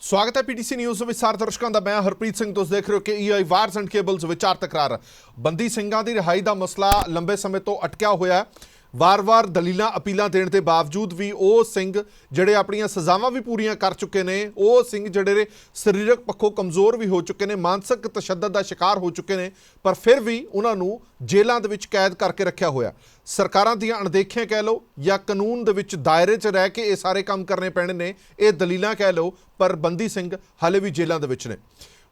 स्वागत है PTC news विचार दर्शकों का। मैं हरप्रीत सिंह। तुम देख रहे हो कि ईआई वार्स एंड केबल्स विचार तकरार। बंदी ਸਿੰਘਾਂ ਦੀ रिहाई का मसला लंबे समय तो अटकिया होया है। वार-वार दलीलां अपीलां देने के बावजूद भी वो सिंह ਜਿਹੜੇ ਆਪਣੀਆਂ ਸਜ਼ਾਵਾਂ ਵੀ ਪੂਰੀਆਂ ਕਰ ਚੁੱਕੇ ਨੇ, ਉਹ ਸਿੰਘ ਜਿਹੜੇ ਸਰੀਰਕ ਪੱਖੋਂ ਕਮਜ਼ੋਰ ਵੀ ਹੋ ਚੁੱਕੇ ਨੇ, ਮਾਨਸਿਕ ਤਸ਼ੱਦਦ ਦਾ ਸ਼ਿਕਾਰ ਹੋ ਚੁੱਕੇ ਨੇ, ਪਰ ਫਿਰ ਵੀ ਉਹਨਾਂ ਨੂੰ ਜੇਲ੍ਹਾਂ ਦੇ ਵਿੱਚ ਕੈਦ ਕਰਕੇ ਰੱਖਿਆ ਹੋਇਆ। ਸਰਕਾਰਾਂ ਦੀਆਂ ਅਣਦੇਖੀਆਂ ਕਹਿ ਲਓ ਜਾਂ ਕਾਨੂੰਨ ਦੇ ਵਿੱਚ ਦਾਇਰੇ 'ਚ ਰਹਿ ਕੇ ਇਹ ਸਾਰੇ ਕੰਮ ਕਰਨੇ ਪੈਣੇ ਨੇ, ਇਹ ਦਲੀਲਾਂ ਕਹਿ ਲਓ, ਪਰ ਬੰਦੀ ਸਿੰਘ ਹਾਲੇ ਵੀ ਜੇਲ੍ਹਾਂ ਦੇ ਵਿੱਚ ਨੇ।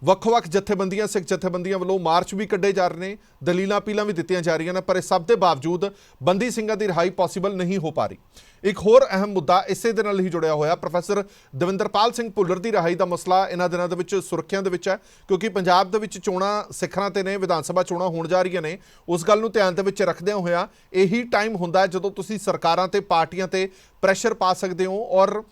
ਵੱਖ-ਵੱਖ ਜਥੇਬੰਦੀਆਂ ਸਿੱਖ ਜਥੇਬੰਦੀਆਂ ਵੱਲੋਂ ਮਾਰਚ ਵੀ ਕੱਢੇ ਜਾ ਰਹੇ ਨੇ, ਦਲੀਲਾਂ ਅਪੀਲਾਂ ਵੀ ਦਿੱਤੀਆਂ ਜਾ ਰਹੀਆਂ ਨੇ, ਪਰ ਇਸ ਸਭ ਦੇ ਬਾਵਜੂਦ ਬੰਦੀ ਸਿੰਘਾਂ ਦੀ ਰਿਹਾਈ ਪੋਸੀਬਲ ਨਹੀਂ ਹੋ ਪਾ ਰਹੀ। ਇੱਕ ਹੋਰ ਅਹਿਮ ਮੁੱਦਾ ਇਸੇ ਦੇ ਨਾਲ ਹੀ ਜੁੜਿਆ ਹੋਇਆ ਪ੍ਰੋਫੈਸਰ ਦਵਿੰਦਰਪਾਲ ਸਿੰਘ ਭੁੱਲਰ ਦੀ ਰਿਹਾਈ ਦਾ ਮਸਲਾ ਇਹਨਾਂ ਦਿਨਾਂ ਦੇ ਵਿੱਚ ਸੁਰੱਖਿਆ ਦੇ ਵਿੱਚ ਹੈ, ਕਿਉਂਕਿ ਪੰਜਾਬ ਦੇ ਵਿੱਚ ਚੋਣਾਂ ਸਿਖਰਾਂ ਤੇ ਨੇ, ਵਿਧਾਨ ਸਭਾ ਚੋਣਾਂ ਹੋਣ ਜਾ ਰਹੀਆਂ ਨੇ। ਉਸ ਗੱਲ ਨੂੰ ਧਿਆਨ ਦੇ ਵਿੱਚ ਰੱਖਦਿਆਂ ਹੋਇਆ ਇਹੀ ਟਾਈਮ ਹੁੰਦਾ ਹੈ ਜਦੋਂ ਤੁਸੀਂ ਸਰਕਾਰਾਂ ਤੇ ਪਾਰਟੀਆਂ ਤੇ ਪ੍ਰੈਸ਼ਰ ਪਾ ਸਕਦੇ ਹੋ ਔਰ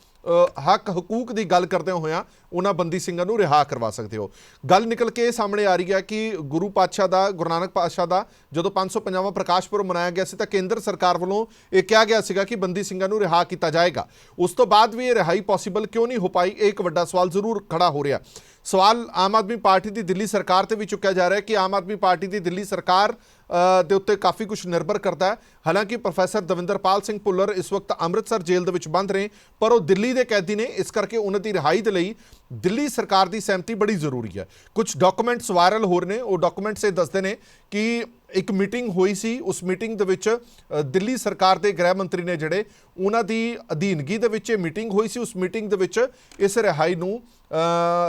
ਹੱਕ ਹਕੂਕ ਦੀ ਗੱਲ ਕਰਦੇ ਹੋਇਆ ਉਹਨਾਂ ਬੰਦੀ ਸਿੰਘਾਂ ਨੂੰ ਰਿਹਾ ਕਰਵਾ ਸਕਦੇ ਹੋ। ਗੱਲ ਨਿਕਲ ਕੇ ਸਾਹਮਣੇ ਆ ਰਹੀ ਹੈ ਕਿ ਗੁਰੂ ਪਾਤਸ਼ਾਹ ਦਾ, ਗੁਰੂ ਨਾਨਕ ਪਾਤਸ਼ਾਹ ਦਾ ਜਦੋਂ 550ਵਾਂ ਪ੍ਰਕਾਸ਼ ਪੁਰਬ ਮਨਾਇਆ ਗਿਆ ਸੀ ਤਾਂ ਕੇਂਦਰ ਸਰਕਾਰ ਵੱਲੋਂ ਇਹ ਕਿਹਾ ਗਿਆ ਸੀਗਾ ਕਿ ਬੰਦੀ ਸਿੰਘਾਂ ਨੂੰ ਰਿਹਾ ਕੀਤਾ ਜਾਏਗਾ। ਉਸ ਤੋਂ ਬਾਅਦ ਵੀ ਇਹ ਰਿਹਾਈ ਪੋਸੀਬਲ ਕਿਉਂ ਨਹੀਂ ਹੋ ਪਾਈ, ਇਹ ਇੱਕ ਵੱਡਾ ਸਵਾਲ ਜ਼ਰੂਰ ਖੜਾ ਹੋ ਰਿਹਾ। ਸਵਾਲ ਆਮ ਆਦਮੀ ਪਾਰਟੀ ਦੀ ਦਿੱਲੀ ਸਰਕਾਰ ਤੇ ਵੀ ਚੁੱਕਿਆ ਜਾ ਰਿਹਾ ਕਿ ਆਮ ਆਦਮੀ ਪਾਰਟੀ ਦੀ ਦਿੱਲੀ ਸਰਕਾਰ ਦੇ ਉੱਤੇ ਕਾਫੀ ਕੁਝ ਨਿਰਭਰ ਕਰਦਾ ਹੈ। ਹਾਲਾਂਕਿ ਪ੍ਰੋਫੈਸਰ ਦਵਿੰਦਰਪਾਲ ਸਿੰਘ ਭੁੱਲਰ ਇਸ ਵਕਤ ਅੰਮ੍ਰਿਤਸਰ ਜੇਲ੍ਹ ਦੇ ਵਿੱਚ ਬੰਦ ਨੇ, ਪਰ ਉਹ ਦਿੱਲੀ ਦੇ ਕੈਦੀ ਨੇ, ਇਸ ਕਰਕੇ ਉਹਨਾਂ ਦੀ ਰਿਹਾਈ ਦੇ ਲਈ ਦਿੱਲੀ ਸਰਕਾਰ ਦੀ ਸਹਿਮਤੀ ਬੜੀ ਜ਼ਰੂਰੀ ਹੈ। ਕੁਝ ਡਾਕੂਮੈਂਟਸ ਵਾਇਰਲ ਹੋ ਰਹੇ ਨੇ, ਉਹ ਡਾਕੂਮੈਂਟਸ ਇਹ ਦੱਸਦੇ ਨੇ ਕਿ ਇੱਕ ਮੀਟਿੰਗ ਹੋਈ ਸੀ, ਉਸ ਮੀਟਿੰਗ ਦੇ ਵਿੱਚ ਦਿੱਲੀ ਸਰਕਾਰ ਦੇ ਗ੍ਰਹਿ ਮੰਤਰੀ ਨੇ ਜਿਹੜੇ, ਉਹਨਾਂ ਦੀ ਅਧੀਨਗੀ ਦੇ ਵਿੱਚ ਇਹ ਮੀਟਿੰਗ ਹੋਈ ਸੀ। ਉਸ ਮੀਟਿੰਗ ਦੇ ਵਿੱਚ ਇਸ ਰਿਹਾਈ ਨੂੰ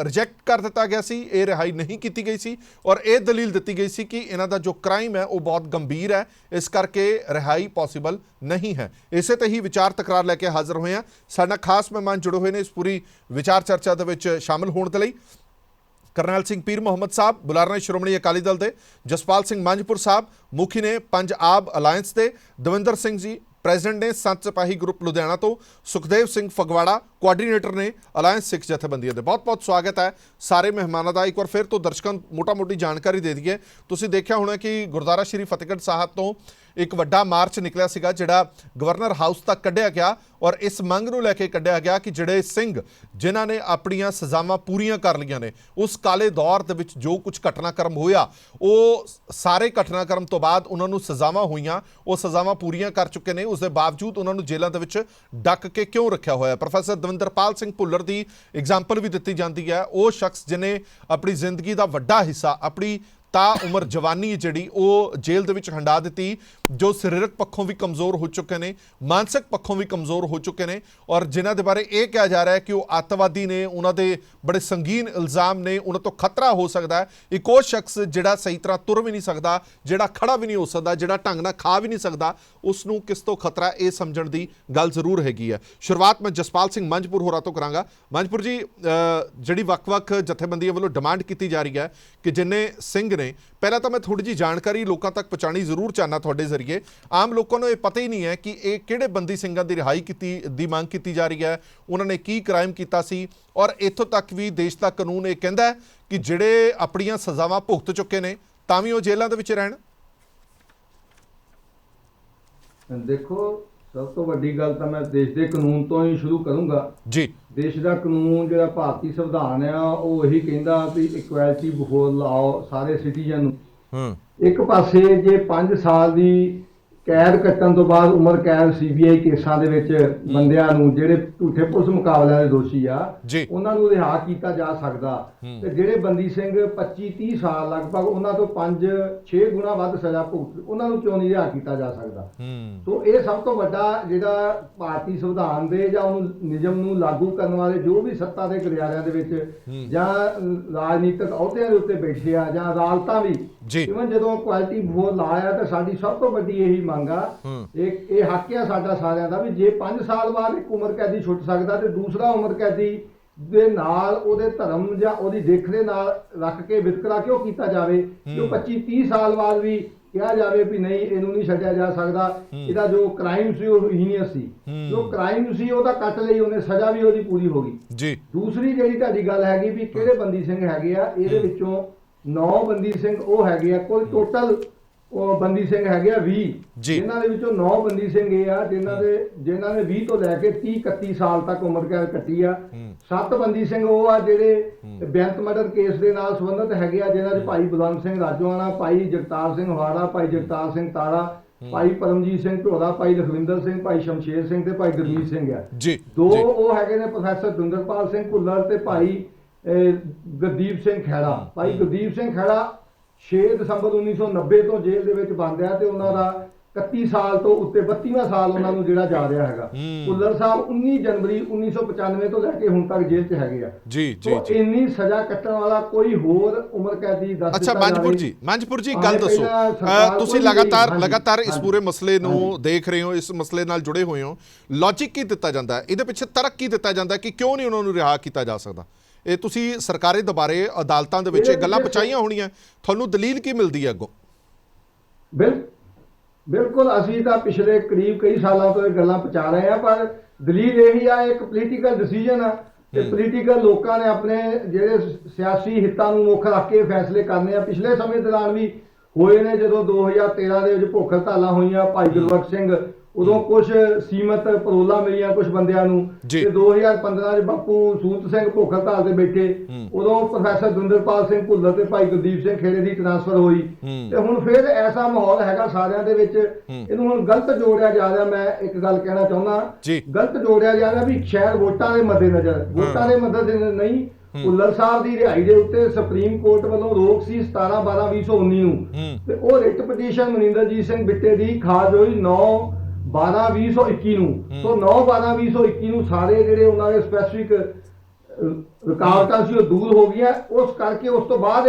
ਰਿਜੈਕਟ ਕਰ ਦਿੱਤਾ ਗਿਆ ਸੀ, ਇਹ ਰਿਹਾਈ ਨਹੀਂ ਕੀਤੀ ਗਈ ਸੀ ਔਰ ਇਹ ਦਲੀਲ ਦਿੱਤੀ ਗਈ ਸੀ ਕਿ ਇਹਨਾਂ ਦਾ ਜੋ ਕ੍ਰਾਈਮ ਹੈ ਉਹ ਬਹੁਤ ਗੰਭੀਰ ਹੈ, ਇਸ ਕਰਕੇ ਰਿਹਾਈ ਪੋਸੀਬਲ ਨਹੀਂ ਹੈ। ਇਸੇ ਤੇ ਹੀ ਵਿਚਾਰ ਤਕਰਾਰ ਲੈ ਕੇ ਹਾਜ਼ਰ ਹੋਏ ਹਾਂ। ਸਾਡਾ ਖਾਸ ਮਹਿਮਾਨ ਜੁੜੇ ਹੋਏ ਨੇ ਇਸ ਪੂਰੀ ਵਿਚਾਰ ਚਰਚਾ ਦੇ ਵਿੱਚ ਸ਼ਾਮਿਲ ਹੋਣ ਦੇ ਲਈ। ਕਰਨੈਲ ਸਿੰਘ ਪੀਰ ਮੁਹੰਮਦ ਸਾਹਿਬ ਬੁਲਾਰੇ ਸ਼੍ਰੋਮਣੀ ਅਕਾਲੀ ਦਲ ਦੇ, ਜਸਪਾਲ ਸਿੰਘ ਮੰਝਪੁਰ ਸਾਹਿਬ ਮੁਖੀ ਨੇ पंजाब ਅਲਾਇੰਸ ਦੇ, ਦਵਿੰਦਰ ਸਿੰਘ ਜੀ ਪ੍ਰੈਜ਼ੀਡੈਂਟ ਨੇ ਸੰਤ ਸਿਪਾਹੀ ਗਰੁੱਪ ਲੁਧਿਆਣਾ ਤੋਂ, ਸੁਖਦੇਵ ਸਿੰਘ ਫਗਵਾੜਾ ਕੋਆਰਡੀਨੇਟਰ ਨੇ ਅਲਾਇੰਸ ਸਿੱਖ ਜਥੇਬੰਦੀਆਂ ਦੇ। ਬਹੁਤ ਬਹੁਤ ਸਵਾਗਤ ਹੈ ਸਾਰੇ ਮਹਿਮਾਨਾਂ ਦਾ। ਇੱਕ ਵਾਰ ਫਿਰ ਤੋਂ ਦਰਸ਼ਕਾਂ ਨੂੰ ਮੋਟੀ ਜਾਣਕਾਰੀ ਦੇ ਦਈਏ। ਤੁਸੀਂ ਦੇਖਿਆ ਹੋਣਾ ਕਿ ਗੁਰਦੁਆਰਾ ਸ਼੍ਰੀ ਫਤਿਹਗੜ੍ਹ ਸਾਹਿਬ ਤੋਂ ਇੱਕ ਵੱਡਾ ਮਾਰਚ ਨਿਕਲਿਆ ਸੀਗਾ ਜਿਹੜਾ ਗਵਰਨਰ ਹਾਊਸ ਤੱਕ ਕੱਢਿਆ ਗਿਆ ਔਰ ਇਸ ਮੰਗ ਨੂੰ ਲੈ ਕੇ ਕੱਢਿਆ ਗਿਆ ਕਿ ਜਿਹੜੇ ਸਿੰਘ ਜਿਨ੍ਹਾਂ ਨੇ ਆਪਣੀਆਂ ਸਜ਼ਾਵਾਂ ਪੂਰੀਆਂ ਕਰ ਲਈਆਂ ਨੇ, ਉਸ ਕਾਲੇ ਦੌਰ ਦੇ ਵਿੱਚ ਜੋ ਕੁਝ ਘਟਨਾਕ੍ਰਮ ਹੋਇਆ, ਉਹ ਸਾਰੇ ਘਟਨਾਕ੍ਰਮ ਤੋਂ ਬਾਅਦ ਉਹਨਾਂ ਨੂੰ ਸਜ਼ਾਵਾਂ ਹੋਈਆਂ, ਉਹ ਸਜ਼ਾਵਾਂ ਪੂਰੀਆਂ ਕਰ ਚੁੱਕੇ ਨੇ, ਉਸ ਦੇ ਬਾਵਜੂਦ ਉਹਨਾਂ ਨੂੰ ਜੇਲ੍ਹਾਂ ਦੇ ਵਿੱਚ ਡੱਕ ਕੇ ਕਿਉਂ ਰੱਖਿਆ ਹੋਇਆ। ਪ੍ਰੋਫੈਸਰ ਦਵਿੰਦਰਪਾਲ ਸਿੰਘ ਭੁੱਲਰ ਦੀ ਐਗਜ਼ਾਮਪਲ ਵੀ ਦਿੱਤੀ ਜਾਂਦੀ ਹੈ। ਉਹ ਸ਼ਖਸ ਜਿਹਨੇ ਆਪਣੀ ਜ਼ਿੰਦਗੀ ਦਾ ਵੱਡਾ ਹਿੱਸਾ, ਆਪਣੀ ਤਾਂ ਉਮਰ ਜਵਾਨੀ ਜਿਹੜੀ ਉਹ ਜੇਲ੍ਹ ਦੇ ਵਿੱਚ ਹੰਡਾ ਦਿੱਤੀ, ਜੋ ਸਰੀਰਕ ਪੱਖੋਂ ਵੀ ਕਮਜ਼ੋਰ ਹੋ ਚੁੱਕੇ ਨੇ, ਮਾਨਸਿਕ ਪੱਖੋਂ ਵੀ ਕਮਜ਼ੋਰ ਹੋ ਚੁੱਕੇ ਨੇ ਔਰ ਜਿਨ੍ਹਾਂ ਦੇ ਬਾਰੇ ਇਹ ਕਿਹਾ ਜਾ ਰਿਹਾ ਹੈ ਕਿ ਉਹ ਅੱਤਵਾਦੀ ਨੇ, ਉਹਨਾਂ ਦੇ ਬੜੇ ਸੰਗੀਨ ਇਲਜ਼ਾਮ ਨੇ, ਉਹਨਾਂ ਤੋਂ ਖਤਰਾ ਹੋ ਸਕਦਾ ਹੈ। ਇੱਕ ਉਹ ਸ਼ਖਸ ਜਿਹੜਾ ਸਹੀ ਤਰ੍ਹਾਂ ਤੁਰ ਵੀ ਨਹੀਂ ਸਕਦਾ, ਜਿਹੜਾ ਖੜਾ ਵੀ ਨਹੀਂ ਹੋ ਸਕਦਾ, ਜਿਹੜਾ ਢੰਗ ਨਾਲ ਖਾ ਵੀ ਨਹੀਂ ਸਕਦਾ, ਉਸ ਨੂੰ ਕਿਸ ਤੋਂ ਖਤਰਾ ਇਹ ਸਮਝਣ ਦੀ ਗੱਲ ਜ਼ਰੂਰ ਹੈਗੀ ਹੈ। ਸ਼ੁਰੂਆਤ ਮੈਂ ਜਸਪਾਲ ਸਿੰਘ ਮੰਝਪੁਰ ਹੋਰਾਂ ਤੋਂ ਕਰਾਂਗਾ। ਮੰਝਪੁਰ ਜੀ, ਜਿਹੜੀ ਵੱਖ-ਵੱਖ ਜਥੇਬੰਦੀਆਂ ਵੱਲੋਂ ਡਿਮਾਂਡ ਕੀਤੀ ਜਾ ਰਹੀ ਹੈ ਕਿ ਜਿੰਨੇ ਸਿੰਘ ਨੇ, ਪਹਿਲਾਂ ਤਾਂ ਮੈਂ ਥੋੜੀ ਜਿਹੀ ਜਾਣਕਾਰੀ ਲੋਕਾਂ ਤੱਕ ਪਹੁੰਚਾਉਣੀ ਜ਼ਰੂਰ ਚਾਹੁੰਦਾ ਤੁਹਾਡੇ ਜ਼ਰੀਏ। ਆਮ ਲੋਕਾਂ ਨੂੰ ਇਹ ਪਤਾ ਹੀ ਨਹੀਂ ਹੈ ਕਿ ਇਹ ਕਿਹੜੇ ਬੰਦੀ ਸਿੰਘਾਂ ਦੀ ਰਿਹਾਈ ਦੀ ਮੰਗ ਕੀਤੀ ਜਾ ਰਹੀ ਹੈ, ਉਹਨਾਂ ਨੇ ਕੀ ਕ੍ਰਾਈਮ ਕੀਤਾ ਸੀ ਔਰ ਇੱਥੋਂ ਤੱਕ ਵੀ ਦੇਸ਼ ਦਾ ਕਾਨੂੰਨ ਇਹ ਕਹਿੰਦਾ ਕਿ ਜਿਹੜੇ ਆਪਣੀਆਂ ਸਜ਼ਾਵਾਂ ਭੁਗਤ ਚੁੱਕੇ ਨੇ ਤਾਂ ਵੀ ਉਹ ਜੇਲ੍ਹਾਂ ਦੇ ਵਿੱਚ ਰਹਿਣ। ਦੇਖੋ, ਸਭ ਤੋਂ ਵੱਡੀ ਗੱਲ ਤਾਂ ਮੈਂ ਦੇਸ਼ ਦੇ ਕਾਨੂੰਨ ਤੋਂ ਹੀ ਸ਼ੁਰੂ ਕਰੂੰਗਾ ਜੀ। ਦੇਸ਼ ਦਾ ਕਾਨੂੰਨ ਜਿਹੜਾ ਭਾਰਤੀ ਸੰਵਿਧਾਨ ਆ ਉਹ ਇਹੀ ਕਹਿੰਦਾ ਵੀ ਇਕੁਐਲਿਟੀ ਬਿਫੋਰ ਲਾਅ, ਸਾਰੇ ਸਿਟੀਜ਼ਨ ਨੂੰ। ਇੱਕ ਪਾਸੇ ਜੇ 5 ਸਾਲ ਦੀ ਕੈਦ ਕੱਟਣ ਤੋਂ ਬਾਅਦ ਉਮਰ ਕੈਦ CBI ਕੇਸਾਂ ਦੇ ਵਿੱਚ ਬੰਦਿਆਂ ਨੂੰ, ਜਿਹੜੇ ਝੂਠੇ ਪੁਲਿਸ ਮੁਕਾਬਲਿਆਂ ਦੇ ਦੋਸ਼ੀ ਆ, ਉਹਨਾਂ ਨੂੰ ਰਿਹਾ ਕੀਤਾ ਜਾ ਸਕਦਾ, ਤੇ ਜਿਹੜੇ ਬੰਦੀ ਸਿੰਘ 25-30 ਸਾਲ ਲਗਭਗ, ਉਹਨਾਂ ਤੋਂ 5-6 ਗੁਣਾ ਵੱਧ ਸਜ਼ਾ ਭੁਗਤ, ਉਹਨਾਂ ਨੂੰ ਕਿਉਂ ਨਹੀਂ ਰਿਹਾ ਕੀਤਾ ਜਾ ਸਕਦਾ। ਸੋ ਇਹ ਸਭ ਤੋਂ ਵੱਡਾ ਜਿਹੜਾ ਭਾਰਤੀ ਸੰਵਿਧਾਨ ਦੇ ਜਾਂ ਉਹਨੂੰ ਨਿਯਮ ਨੂੰ ਲਾਗੂ ਕਰਨ ਵਾਲੇ ਜੋ ਵੀ ਸੱਤਾ ਦੇ ਗਲਿਆਰਿਆਂ ਦੇ ਵਿੱਚ ਜਾਂ ਰਾਜਨੀਤਿਕ ਅਹੁਦਿਆਂ ਦੇ ਉੱਤੇ ਬੈਠੇ ਆ ਜਾਂ ਅਦਾਲਤਾਂ ਵੀ, ਇਵਨ ਜਦੋਂ ਕੁਆਲਿਟੀ ਬਿਫੋਰ ਲਾਅ ਆ, ਤਾਂ ਸਾਡੀ ਸਭ ਤੋਂ ਵੱਡੀ ਇਹੀ ਇਹ ਹੱਕ ਆ ਸਾਡਾ ਸਾਰਿਆਂ ਦਾ ਵੀ ਜੇ 5 ਸਾਲ ਬਾਅਦ ਇੱਕ ਉਮਰ ਕੈਦੀ ਛੁੱਟ ਸਕਦਾ ਤੇ ਦੂਸਰਾ ਉਮਰ ਕੈਦੀ ਦੇ ਨਾਲ ਉਹਦੇ ਧਰਮ ਜਾਂ ਉਹਦੀ ਦਿੱਖ ਦੇ ਨਾਲ ਰੱਖ ਕੇ ਵਿਤਕਰਾ ਕਿਉਂ ਕੀਤਾ ਜਾਵੇ, ਕਿ 25-30 ਸਾਲ ਬਾਅਦ ਵੀ ਕਿਹਾ ਜਾਵੇ ਵੀ ਨਹੀਂ, ਇਹਨੂੰ ਨਹੀਂ ਛੱਡਿਆ ਜਾ ਸਕਦਾ, ਇਹਦਾ ਜੋ ਕ੍ਰਾਈਮ ਸੀ ਉਹ ਹੀਨੀਅਸ ਸੀ, ਜੋ ਕ੍ਰਾਈਮ ਸੀ ਉਹਦਾ ਕੱਟ ਲਈ ਉਹਨੇ, ਸਜ਼ਾ ਵੀ ਉਹਦੀ ਪੂਰੀ ਹੋ ਗਈ। ਦੂਸਰੀ ਜਿਹੜੀ ਤੁਹਾਡੀ ਗੱਲ ਹੈਗੀ ਵੀ ਕਿਹੜੇ ਬੰਦੀ ਸਿੰਘ ਹੈਗੇ ਆ, ਇਹਦੇ ਵਿੱਚੋਂ 9 ਬੰਦੀ ਸਿੰਘ ਉਹ ਹੈਗੇ ਆ, ਕੋਈ ਟੋਟਲ ਉਹ ਬੰਦੀ ਸਿੰਘ ਹੈਗੇ ਆ 20, ਜੀ। ਜਿਨ੍ਹਾਂ ਦੇ ਵਿੱਚੋਂ 9 ਬੰਦੀ ਸਿੰਘ ਇਹ ਆ ਜਿਨ੍ਹਾਂ ਨੇ 20 ਤੋਂ ਲੈ ਕੇ 30-31 ਸਾਲ ਤੱਕ ਉਮਰ ਕੈਦ ਕੱਟੀ ਆ। 7 ਬੰਦੀ ਸਿੰਘ ਉਹ ਆ ਜਿਹੜੇ ਬੇਅੰਤ ਮਰਡਰ ਕੇਸ ਦੇ ਨਾਲ ਸੰਬੰਧਿਤ ਹੈਗੇ ਆ, ਜਿਨ੍ਹਾਂ 'ਚ ਭਾਈ ਬਲਵੰਤ ਸਿੰਘ ਰਾਜੋਆਣਾ, ਭਾਈ ਜਗਤਾਰ ਸਿੰਘ ਹਵਾੜਾ, ਭਾਈ ਜਗਤਾਰ ਸਿੰਘ ਤਾਰਾ, ਭਾਈ ਪਰਮਜੀਤ ਸਿੰਘ ਢੋੜਾ, ਭਾਈ ਲਖਵਿੰਦਰ ਸਿੰਘ, ਭਾਈ ਸ਼ਮਸ਼ੇਰ ਸਿੰਘ ਤੇ ਭਾਈ ਗੁਰਮੀਤ ਸਿੰਘ ਆ। ਜੀ। 2 ਉਹ ਹੈਗੇ ਨੇ ਪ੍ਰੋਫੈਸਰ ਦਵਿੰਦਰਪਾਲ ਸਿੰਘ ਭੁੱਲਰ ਤੇ ਭਾਈ ਗੁਰਦੀਪ ਸਿੰਘ ਖਹਿਰਾ। ਭਾਈ ਗੁਰਦੀਪ ਸਿੰਘ ਖਹਿਰਾ 6 ਦਸੰਬਰ 1990 ਤੋਂ ਜੇਲ੍ਹ ਦੇ ਵਿੱਚ ਬੰਦ ਆ ਤੇ ਉਹਨਾਂ ਦਾ 31 ਸਾਲ ਤੋਂ ਉੱਤੇ 32ਵਾਂ ਸਾਲ ਉਹਨਾਂ ਨੂੰ ਜਿਹੜਾ ਜਾ ਰਿਹਾ ਹੈਗਾ। ਭੁੱਲਰ ਸਾਹਿਬ 19 ਜਨਵਰੀ 1995 ਤੋਂ ਲੈ ਕੇ ਹੁਣ ਤੱਕ ਜੇਲ੍ਹ 'ਚ ਹੈਗੇ ਆ। ਜੀ ਜੀ ਜੀ। ਇੰਨੀ ਸਜ਼ਾ ਕੱਟਣ ਵਾਲਾ ਕੋਈ ਹੋਰ ਉਮਰ ਕੈਦੀ ਦੱਸ ਅੱਛਾ ਮੰਜਪੁਰ ਜੀ ਗੱਲ ਦੱਸੋ, ਤੁਸੀਂ ਲਗਾਤਾਰ ਇਸ ਪੂਰੇ ਮਸਲੇ ਨੂੰ ਦੇਖ ਰਹੇ ਹੋ, ਇਸ ਮਸਲੇ ਨਾਲ ਜੁੜੇ ਹੋਏ ਹੋ, ਲੌਜਿਕ ਕੀ ਦਿੱਤਾ ਜਾਂਦਾ ਹੈ ਇਹਦੇ ਪਿੱਛੇ, ਤਰਕ ਕੀ ਦਿੱਤਾ ਜਾਂਦਾ ਕਿ ਕਿਉਂ ਨਹੀਂ ਉਹਨਾਂ ਨੂੰ ਰਿਹਾ ਕੀਤਾ ਜਾ ਸਕਦਾ? ਇਹ ਤੁਸੀਂ ਸਰਕਾਰੀ ਦੁਬਾਰੇ ਅਦਾਲਤਾਂ ਦੇ ਵਿੱਚ ਇਹ ਗੱਲਾਂ ਪਹੁੰਚਾਈਆਂ ਹੋਣੀਆਂ, ਤੁਹਾਨੂੰ ਦਲੀਲ ਕੀ ਮਿਲਦੀ ਹੈ ਅੱਗੋਂ? ਬਿਲਕੁਲ ਅਸੀਂ ਤਾਂ ਪਿਛਲੇ ਕਰੀਬ ਕਈ ਸਾਲਾਂ ਤੋਂ ਇਹ ਗੱਲਾਂ ਪਹੁੰਚਾ ਰਹੇ ਆ, ਪਰ ਦਲੀਲ ਇਹੀ ਆ, ਇੱਕ ਪੋਲੀਟੀਕਲ ਡਿਸੀਜਨ ਆ ਤੇ ਪੋਲੀਟੀਕਲ ਲੋਕਾਂ ਨੇ ਆਪਣੇ ਜਿਹੜੇ ਸਿਆਸੀ ਹਿੱਤਾਂ ਨੂੰ ਮੁੱਖ ਰੱਖ ਕੇ ਫੈਸਲੇ ਕਰਨੇ ਆ। ਪਿਛਲੇ ਸਮੇਂ ਦੌਰਾਨ ਵੀ ਹੋਏ ਨੇ, ਜਦੋਂ 2013 ਦੇ ਵਿੱਚ ਭੁੱਖ ਹੜਤਾਲਾਂ ਹੋਈਆਂ, ਭਾਈ ਗੁਰਬਖਸ਼ ਸਿੰਘ ਉਦੋਂ ਕੁਝ ਸੀਮਤ ਪਰੋਲਾਂ ਮਿਲੀਆਂ ਕੁਝ ਬੰਦਿਆਂ ਨੂੰ, ਤੇ 2015 ਚ ਬਾਪੂ ਸੂਤ ਸਿੰਘ ਭੁੱਖ ਹੜਤਾਲ ਤੇ ਬੈਠੇ, ਉਦੋਂ ਪ੍ਰੋਫੈਸਰ ਦਵਿੰਦਰਪਾਲ ਸਿੰਘ ਭੁੱਲਰ ਤੇ ਭਾਈ ਗੁਰਦੀਪ ਸਿੰਘ ਖੇੜੇ ਦੀ ਟ੍ਰਾਂਸਫਰ ਹੋਈ ਤੇ ਹੁਣ ਫਿਰ ਐਸਾ ਮਾਹੌਲ ਹੈਗਾ ਸਾਰਿਆਂ ਦੇ ਵਿੱਚ। ਇਹਨੂੰ ਹੁਣ ਗਲਤ ਜੋੜਿਆ ਜਾ ਰਿਹਾ। ਮੈਂ ਇੱਕ ਗੱਲ ਕਹਿਣਾ ਚਾਹੁੰਦਾ, ਗਲਤ ਜੋੜਿਆ ਜਾ ਰਿਹਾ ਵੀ ਸ਼ਾਇਦ ਵੋਟਾਂ ਦੇ ਮੱਦੇਨਜ਼ਰ ਨਹੀਂ, ਭੁੱਲਰ ਸਾਹਿਬ ਦੀ ਰਿਹਾਈ ਦੇ ਉੱਤੇ ਸੁਪਰੀਮ ਕੋਰਟ ਵੱਲੋਂ ਰੋਕ ਸੀ 17/12/2019 ਨੂੰ, ਤੇ ਉਹ ਰਿਟ ਪਟੀਸ਼ਨ ਮਨਿੰਦਰਜੀਤ ਸਿੰਘ ਬਿੱਟੇ ਦੀ ਖਾਰਜ ਹੋਈ 9/12/2021 ਨੂੰ। ਸੋ 9/12/2021 ਨੂੰ ਸਾਰੇ ਜਿਹੜੇ ਉਹਨਾਂ ਦੇ ਸਪੈਸੀਫਿਕ ਰੁਕਾਵਟਾਂ ਸੀ ਉਹ ਦੂਰ ਹੋ ਗਈਆਂ। ਉਸ ਕਰਕੇ ਉਸ ਤੋਂ ਬਾਅਦ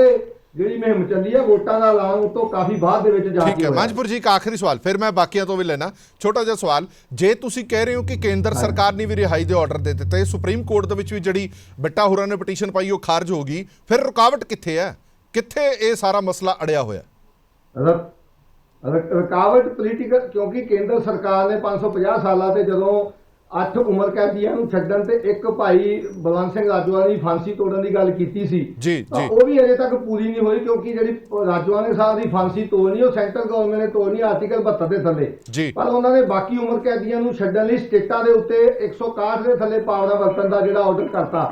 ਜਿਹੜੀ ਮੁਹਿੰਮ ਚੱਲੀ ਹੈ ਵੋਟਾਂ ਦਾ ਐਲਾਨ ਉਸ ਤੋਂ ਕਾਫੀ ਬਾਅਦ ਦੇ ਵਿੱਚ ਜਾ ਕੇ ਹੋਇਆ। ਮੰਜਪੁਰ ਜੀ ਇੱਕ ਆਖਰੀ ਸਵਾਲ, ਫਿਰ ਮੈਂ ਬਾਕੀਆਂ ਤੋਂ ਵੀ ਲੈਣਾ, ਛੋਟਾ ਜਿਹਾ ਸਵਾਲ। ਜੇ ਤੁਸੀਂ ਕਹਿ ਰਹੇ ਹੋ ਕਿ ਕੇਂਦਰ ਸਰਕਾਰ ਨੇ ਵੀ ਰਿਹਾਈ ਦੇ ਆਰਡਰ ਦੇ ਦਿੱਤੇ, ਸੁਪਰੀਮ ਕੋਰਟ ਦੇ ਵਿੱਚ ਵੀ ਜਿਹੜੀ ਬਿੱਟਾ ਹੋਰਾਂ ਨੇ ਪਟੀਸ਼ਨ ਪਾਈ ਉਹ ਖਾਰਜ ਹੋ ਗਈ, ਫਿਰ ਰੁਕਾਵਟ ਕਿੱਥੇ ਹੈ? ਕਿੱਥੇ ਇਹ ਸਾਰਾ ਮਸਲਾ ਅੜਿਆ ਹੋਇਆ? ਰੁਕਾਵਟ ਪੋਲੀਟੀਕਲ, ਕਿਉਂਕਿ ਕੇਂਦਰ ਸਰਕਾਰ ਨੇ 550 ਸਾਲਾਂ ਤੇ ਜਦੋਂ 8 ਉਮਰ ਕੈਦੀਆਂ ਨੂੰ ਛੱਡਣ ਤੇ ਇੱਕ ਭਾਈ ਬਲਵੰਤ ਸਿੰਘ ਰਾਜੋਆਣਾ ਦੀ ਫਾਂਸੀ ਤੋੜਨ ਦੀ ਗੱਲ ਕੀਤੀ ਸੀ, ਤਾਂ ਉਹ ਵੀ ਅਜੇ ਤੱਕ ਪੂਰੀ ਨਹੀਂ ਹੋਈ, ਕਿਉਂਕਿ ਜਿਹੜੀ ਰਾਜੋਆਣਾ ਸਾਹਿਬ ਦੀ ਫਾਂਸੀ ਤੋੜਨੀ ਉਹ ਸੈਂਟਰਲ ਗਵਰਨਮੈਂਟ ਨੇ ਤੋੜਨੀ ਆਰਟੀਕਲ 72 ਦੇ ਥੱਲੇ, ਪਰ ਉਹਨਾਂ ਨੇ ਬਾਕੀ ਉਮਰ ਕੈਦੀਆਂ ਨੂੰ ਛੱਡਣ ਲਈ ਸਟੇਟਾਂ ਦੇ ਉੱਤੇ 161 ਦੇ ਥੱਲੇ ਪਾਵਰਾਂ ਵਰਤਣ ਦਾ ਜਿਹੜਾ ਆਰਡਰ ਕਰਤਾ।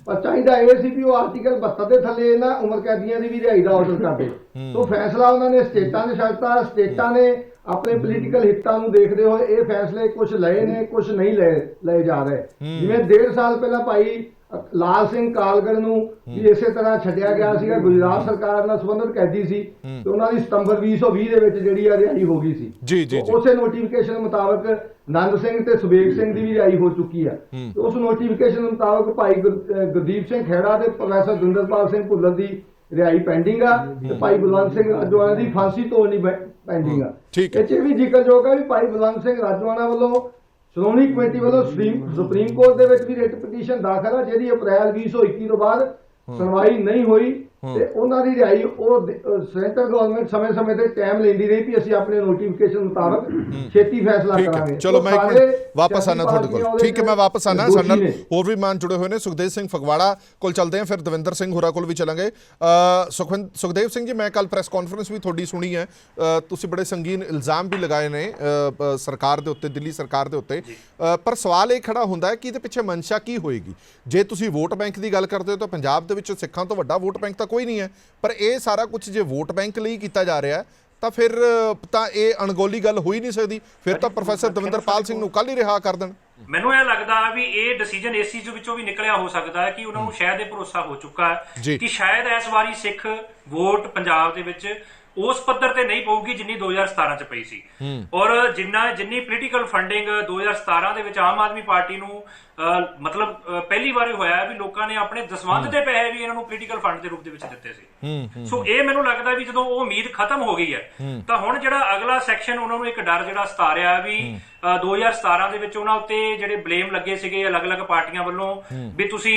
ਪਰ ਚਾਹੀਦਾ ਇਹ ਸੀ ਵੀ ਉਹ ਆਰਟੀਕਲ 72 ਦੇ ਥੱਲੇ ਇਹਨਾਂ ਉਮਰ ਕੈਦੀਆਂ ਦੀ ਵੀ ਰਿਹਾਈ ਦਾ ਆਰਡਰ ਕਰਦੇ। ਸੋ ਫੈਸਲਾ ਉਹਨਾਂ ਨੇ ਸਟੇਟਾਂ ਨੇ ਛੱਡਤਾ। ਸਟੇਟਾਂ ਨੇ ਆਪਣੇ ਪੋਲੀਟੀਕਲ ਹਿੱਤਾਂ ਨੂੰ ਦੇਖਦੇ ਹੋਏ ਇਹ ਫੈਸਲੇ ਕੁਝ ਲਏ ਨੇ, ਕੁਝ ਨਹੀਂ ਲਏ ਜਾ ਰਹੇ। ਜਿਵੇਂ 1.5 ਸਾਲ ਪਹਿਲਾਂ ਭਾਈ ਲਾਲ ਸਿੰਘ ਕਾਲਗੜ ਨੂੰ ਵੀ ਇਸੇ ਤਰ੍ਹਾਂ ਛੱਡਿਆ ਗਿਆ ਸੀਗਾ, ਗੁਜਰਾਤ ਸਰਕਾਰ ਨਾਲ ਸੰਬੰਧਿਤ ਕੈਦੀ ਸੀ ਤੇ ਉਹਨਾਂ ਦੀ ਸਤੰਬਰ 2020 ਦੇ ਵਿੱਚ ਜਿਹੜੀ ਆ ਰਿਹਾਈ ਹੋ ਗਈ ਸੀ। ਉਸੇ ਨੋਟੀਫਿਕੇਸ਼ਨ ਮੁਤਾਬਕ ਨੰਦ ਸਿੰਘ ਤੇ ਸੁਬੇਗ ਸਿੰਘ ਦੀ ਵੀ ਰਿਹਾਈ ਹੋ ਚੁੱਕੀ ਆ। ਉਸ ਨੋਟੀਫਿਕੇਸ਼ਨ ਮੁਤਾਬਕ ਭਾਈ ਗੁਰਦੀਪ ਸਿੰਘ ਖਹਿੜਾ ਤੇ ਪ੍ਰੋਫੈਸਰ ਦਵਿੰਦਰਪਾਲ ਸਿੰਘ ਭੁੱਲਰ ਦੀ ਰਿਹਾਈ ਪੈਂਡਿੰਗ ਆ ਤੇ ਭਾਈ ਬਲਵੰਤ ਸਿੰਘ ਰਾਜੋਆਣਾ ਦੀ ਫਾਂਸੀ ਤੋੜਨੀ ਪੈਂਡਿੰਗ ਆ। ਇਹ 'ਚ ਵੀ ਜ਼ਿਕਰਯੋਗ ਹੈ ਵੀ ਭਾਈ ਬਲਵੰਤ ਸਿੰਘ ਰਾਜੋਆਣਾ ਵੱਲੋਂ ਸ਼੍ਰੋਮਣੀ ਕਮੇਟੀ ਵੱਲੋਂ ਸੁਪਰੀਮ ਕੋਰਟ ਦੇ ਵਿੱਚ ਵੀ ਰਿਟ ਪਟੀਸ਼ਨ ਦਾਖਲ ਆ, ਜਿਹਦੀ ਅਪ੍ਰੈਲ 2021 ਤੋਂ ਬਾਅਦ ਸੁਣਵਾਈ ਨਹੀਂ ਹੋਈ ਤੇ ਉਹਨਾਂ ਦੀ ਰਿਹਾਈ ਉਹ ਸੈਂਟਰ ਗਵਰਨਮੈਂਟ ਸਮੇਂ-ਸਮੇਂ ਤੇ ਟਾਈਮ ਲੈਂਦੀ ਰਹੀ ਵੀ ਅਸੀਂ ਆਪਣੇ ਨੋਟੀਫਿਕੇਸ਼ਨ ਮੁਤਾਬਕ ਛੇਤੀ ਫੈਸਲਾ ਕਰਾਂਗੇ। ਚਲੋ ਮੈਂ ਇੱਕ ਮਿੰਟ ਵਾਪਸ ਆਣਾ ਤੁਹਾਡੇ ਕੋਲ। ਠੀਕ ਹੈ, ਮੈਂ ਵਾਪਸ ਆਣਾ। ਸਾਡੇ ਨਾਲ ਹੋਰ ਵੀ ਮਾਨ ਜੁੜੇ ਹੋਏ ਨੇ, ਸੁਖਦੇਵ ਸਿੰਘ ਫਗਵਾੜਾ ਕੋਲ ਚੱਲਦੇ ਹਾਂ, ਫਿਰ ਦਵਿੰਦਰ ਸਿੰਘ ਹੋਰਾਂ ਕੋਲ ਵੀ ਚੱਲਾਂਗੇ। ਸੁਖਦੇਵ ਸਿੰਘ ਜੀ, ਮੈਂ ਕੱਲ ਪ੍ਰੈਸ ਕਾਨਫਰੰਸ ਵੀ ਤੁਹਾਡੀ ਸੁਣੀ ਹੈ, ਤੁਸੀਂ ਬੜੇ ਸੰਗੀਨ ਇਲਜ਼ਾਮ ਵੀ ਲਗਾਏ ਨੇ ਸਰਕਾਰ ਦੇ ਉੱਤੇ, ਦਿੱਲੀ ਸਰਕਾਰ ਦੇ ਉੱਤੇ, ਪਰ ਸਵਾਲ ਇਹ ਖੜਾ ਹੁੰਦਾ ਹੈ ਕਿ ਇਹਦੇ ਪਿੱਛੇ ਮਨਸ਼ਾ ਕੀ ਹੋਏਗੀ? ਜੇ ਤੁਸੀਂ ਵੋਟ ਬੈਂਕ ਦੀ ਗੱਲ ਕਰਦੇ ਹੋ ਤਾਂ ਪੰਜਾਬ ਦੇ ਵਿੱਚ ਸਿੱਖਾਂ ਤੋਂ ਵੱਡਾ ਵੋਟ ਬੈਂਕ ਤਾਂ ਕੋਈ ਨਹੀਂ ਹੈ, ਪਰ ਇਹ ਸਾਰਾ ਕੁਝ ਜੇ ਵੋਟ ਬੈਂਕ ਲਈ ਕੀਤਾ ਜਾ ਰਿਹਾ ਤਾਂ ਫਿਰ ਤਾਂ ਇਹ ਅਣਗੌਲੀ ਗੱਲ ਹੋ ਹੀ ਨਹੀਂ ਸਕਦੀ। ਫਿਰ ਤਾਂ ਪ੍ਰੋਫੈਸਰ ਦਵਿੰਦਰਪਾਲ ਸਿੰਘ ਨੂੰ ਕੱਲ ਹੀ ਰਿਹਾ ਕਰ ਦੇਣ। ਮੈਨੂੰ ਇਹ ਲੱਗਦਾ ਵੀ ਇਹ ਡਿਸੀਜਨ ਇਸ ਚੀਜ਼ ਵਿੱਚੋਂ ਵੀ ਨਿਕਲਿਆ ਹੋ ਸਕਦਾ ਹੈ ਕਿ ਉਹਨਾਂ ਨੂੰ ਸ਼ਾਇਦ ਇਹ ਭਰੋਸਾ ਹੋ ਚੁੱਕਾ ਹੈ ਕਿ ਸ਼ਾਇਦ ਇਸ ਵਾਰੀ ਸਿੱਖ ਵੋਟ ਪੰਜਾਬ ਦੇ ਵਿੱਚ ਉਸ ਪੱਧਰ ਤੇ ਨਹੀਂ ਪਊਗੀ ਜਿੰਨੀ 2017 ਚ ਪਈ ਸੀ, ਔਰ ਜਿੰਨੀ ਪੋਲੀਟੀਕਲ ਫੰਡਿੰਗ 2017 ਦੇ ਵਿੱਚ ਆਮ ਆਦਮੀ ਪਾਰਟੀ ਨੂੰ ਮਤਲਬ ਪਹਿਲੀ ਵਾਰ ਹੋਇਆ ਵੀ ਲੋਕਾਂ ਨੇ ਆਪਣੇ ਦਸਵੰਧ ਦੇ ਪੈਸੇ ਵੀ ਇਹਨਾਂ ਨੂੰ ਪੋਲੀਟੀਕਲ ਫੰਡ ਦੇ ਰੂਪ ਦੇ ਵਿੱਚ ਦਿੱਤੇ ਸੀ। ਸੋ ਇਹ ਮੈਨੂੰ ਲੱਗਦਾ ਵੀ ਜਦੋਂ ਉਹ ਉਮੀਦ ਖਤਮ ਹੋ ਗਈ ਹੈ ਤਾਂ ਹੁਣ ਜਿਹੜਾ ਅਗਲਾ ਸੈਕਸ਼ਨ ਉਹਨਾਂ ਨੂੰ ਇੱਕ ਡਰ ਜਿਹੜਾ ਸਤਾ ਰਿਹਾ ਵੀ 2017 ਦੇ ਵਿੱਚ ਉਹਨਾਂ ਉੱਤੇ ਜਿਹੜੇ ਬਲੇਮ ਲੱਗੇ ਸੀਗੇ ਅਲੱਗ-ਅਲੱਗ ਪਾਰਟੀਆਂ ਵੱਲੋਂ ਵੀ ਤੁਸੀਂ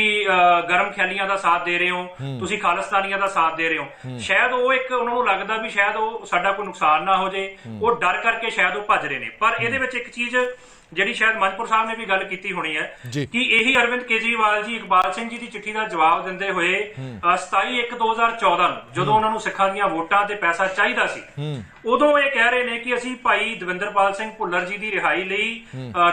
ਗਰਮ ਖਿਆਲੀਆਂ ਦਾ ਸਾਥ ਦੇ ਰਹੇ ਹੋ, ਤੁਸੀਂ ਖਾਲਿਸਤਾਨੀਆਂ ਦਾ ਸਾਥ ਦੇ ਰਹੇ ਹੋ, ਸ਼ਾਇਦ ਉਹ ਇੱਕ ਉਹਨਾਂ ਨੂੰ ਲੱਗਦਾ ਵੀ ਸ਼ਾਇਦ ਉਹ ਸਾਡਾ ਕੋਈ ਨੁਕਸਾਨ ਨਾ ਹੋ ਜੇ, ਉਹ ਡਰ ਕਰਕੇ ਸ਼ਾਇਦ ਉਹ ਭੱਜ ਰਹੇ ਨੇ। ਪਰ ਇਹਦੇ ਵਿੱਚ ਇੱਕ ਚੀਜ਼ ਜਿਹੜੀ ਸ਼ਾਇਦ ਮਨਪੁਰ ਸਾਹਿਬ ਨੇ ਵੀ ਗੱਲ ਕੀਤੀ ਹੋਣੀ ਹੈ ਕਿ ਇਹੀ ਅਰਵਿੰਦ ਕੇਜਰੀਵਾਲ ਜੀ ਇਕਬਾਲ ਸਿੰਘ ਜੀ ਦੀ ਚਿੱਠੀ ਦਾ ਜਵਾਬ ਦਿੰਦੇ ਹੋਏ 27/1/2014 ਨੂੰ ਜਦੋਂ ਉਹਨਾਂ ਨੂੰ ਸਿੱਖਾਂ ਦੀਆਂ ਵੋਟਾਂ ਤੇ ਪੈਸਾ ਚਾਹੀਦਾ ਸੀ, ਉਦੋਂ ਇਹ ਕਹਿ ਰਹੇ ਨੇ ਕਿ ਅਸੀਂ ਭਾਈ ਦਵਿੰਦਰਪਾਲ ਸਿੰਘ ਭੁੱਲਰ ਜੀ ਦੀ ਰਿਹਾਈ ਲਈ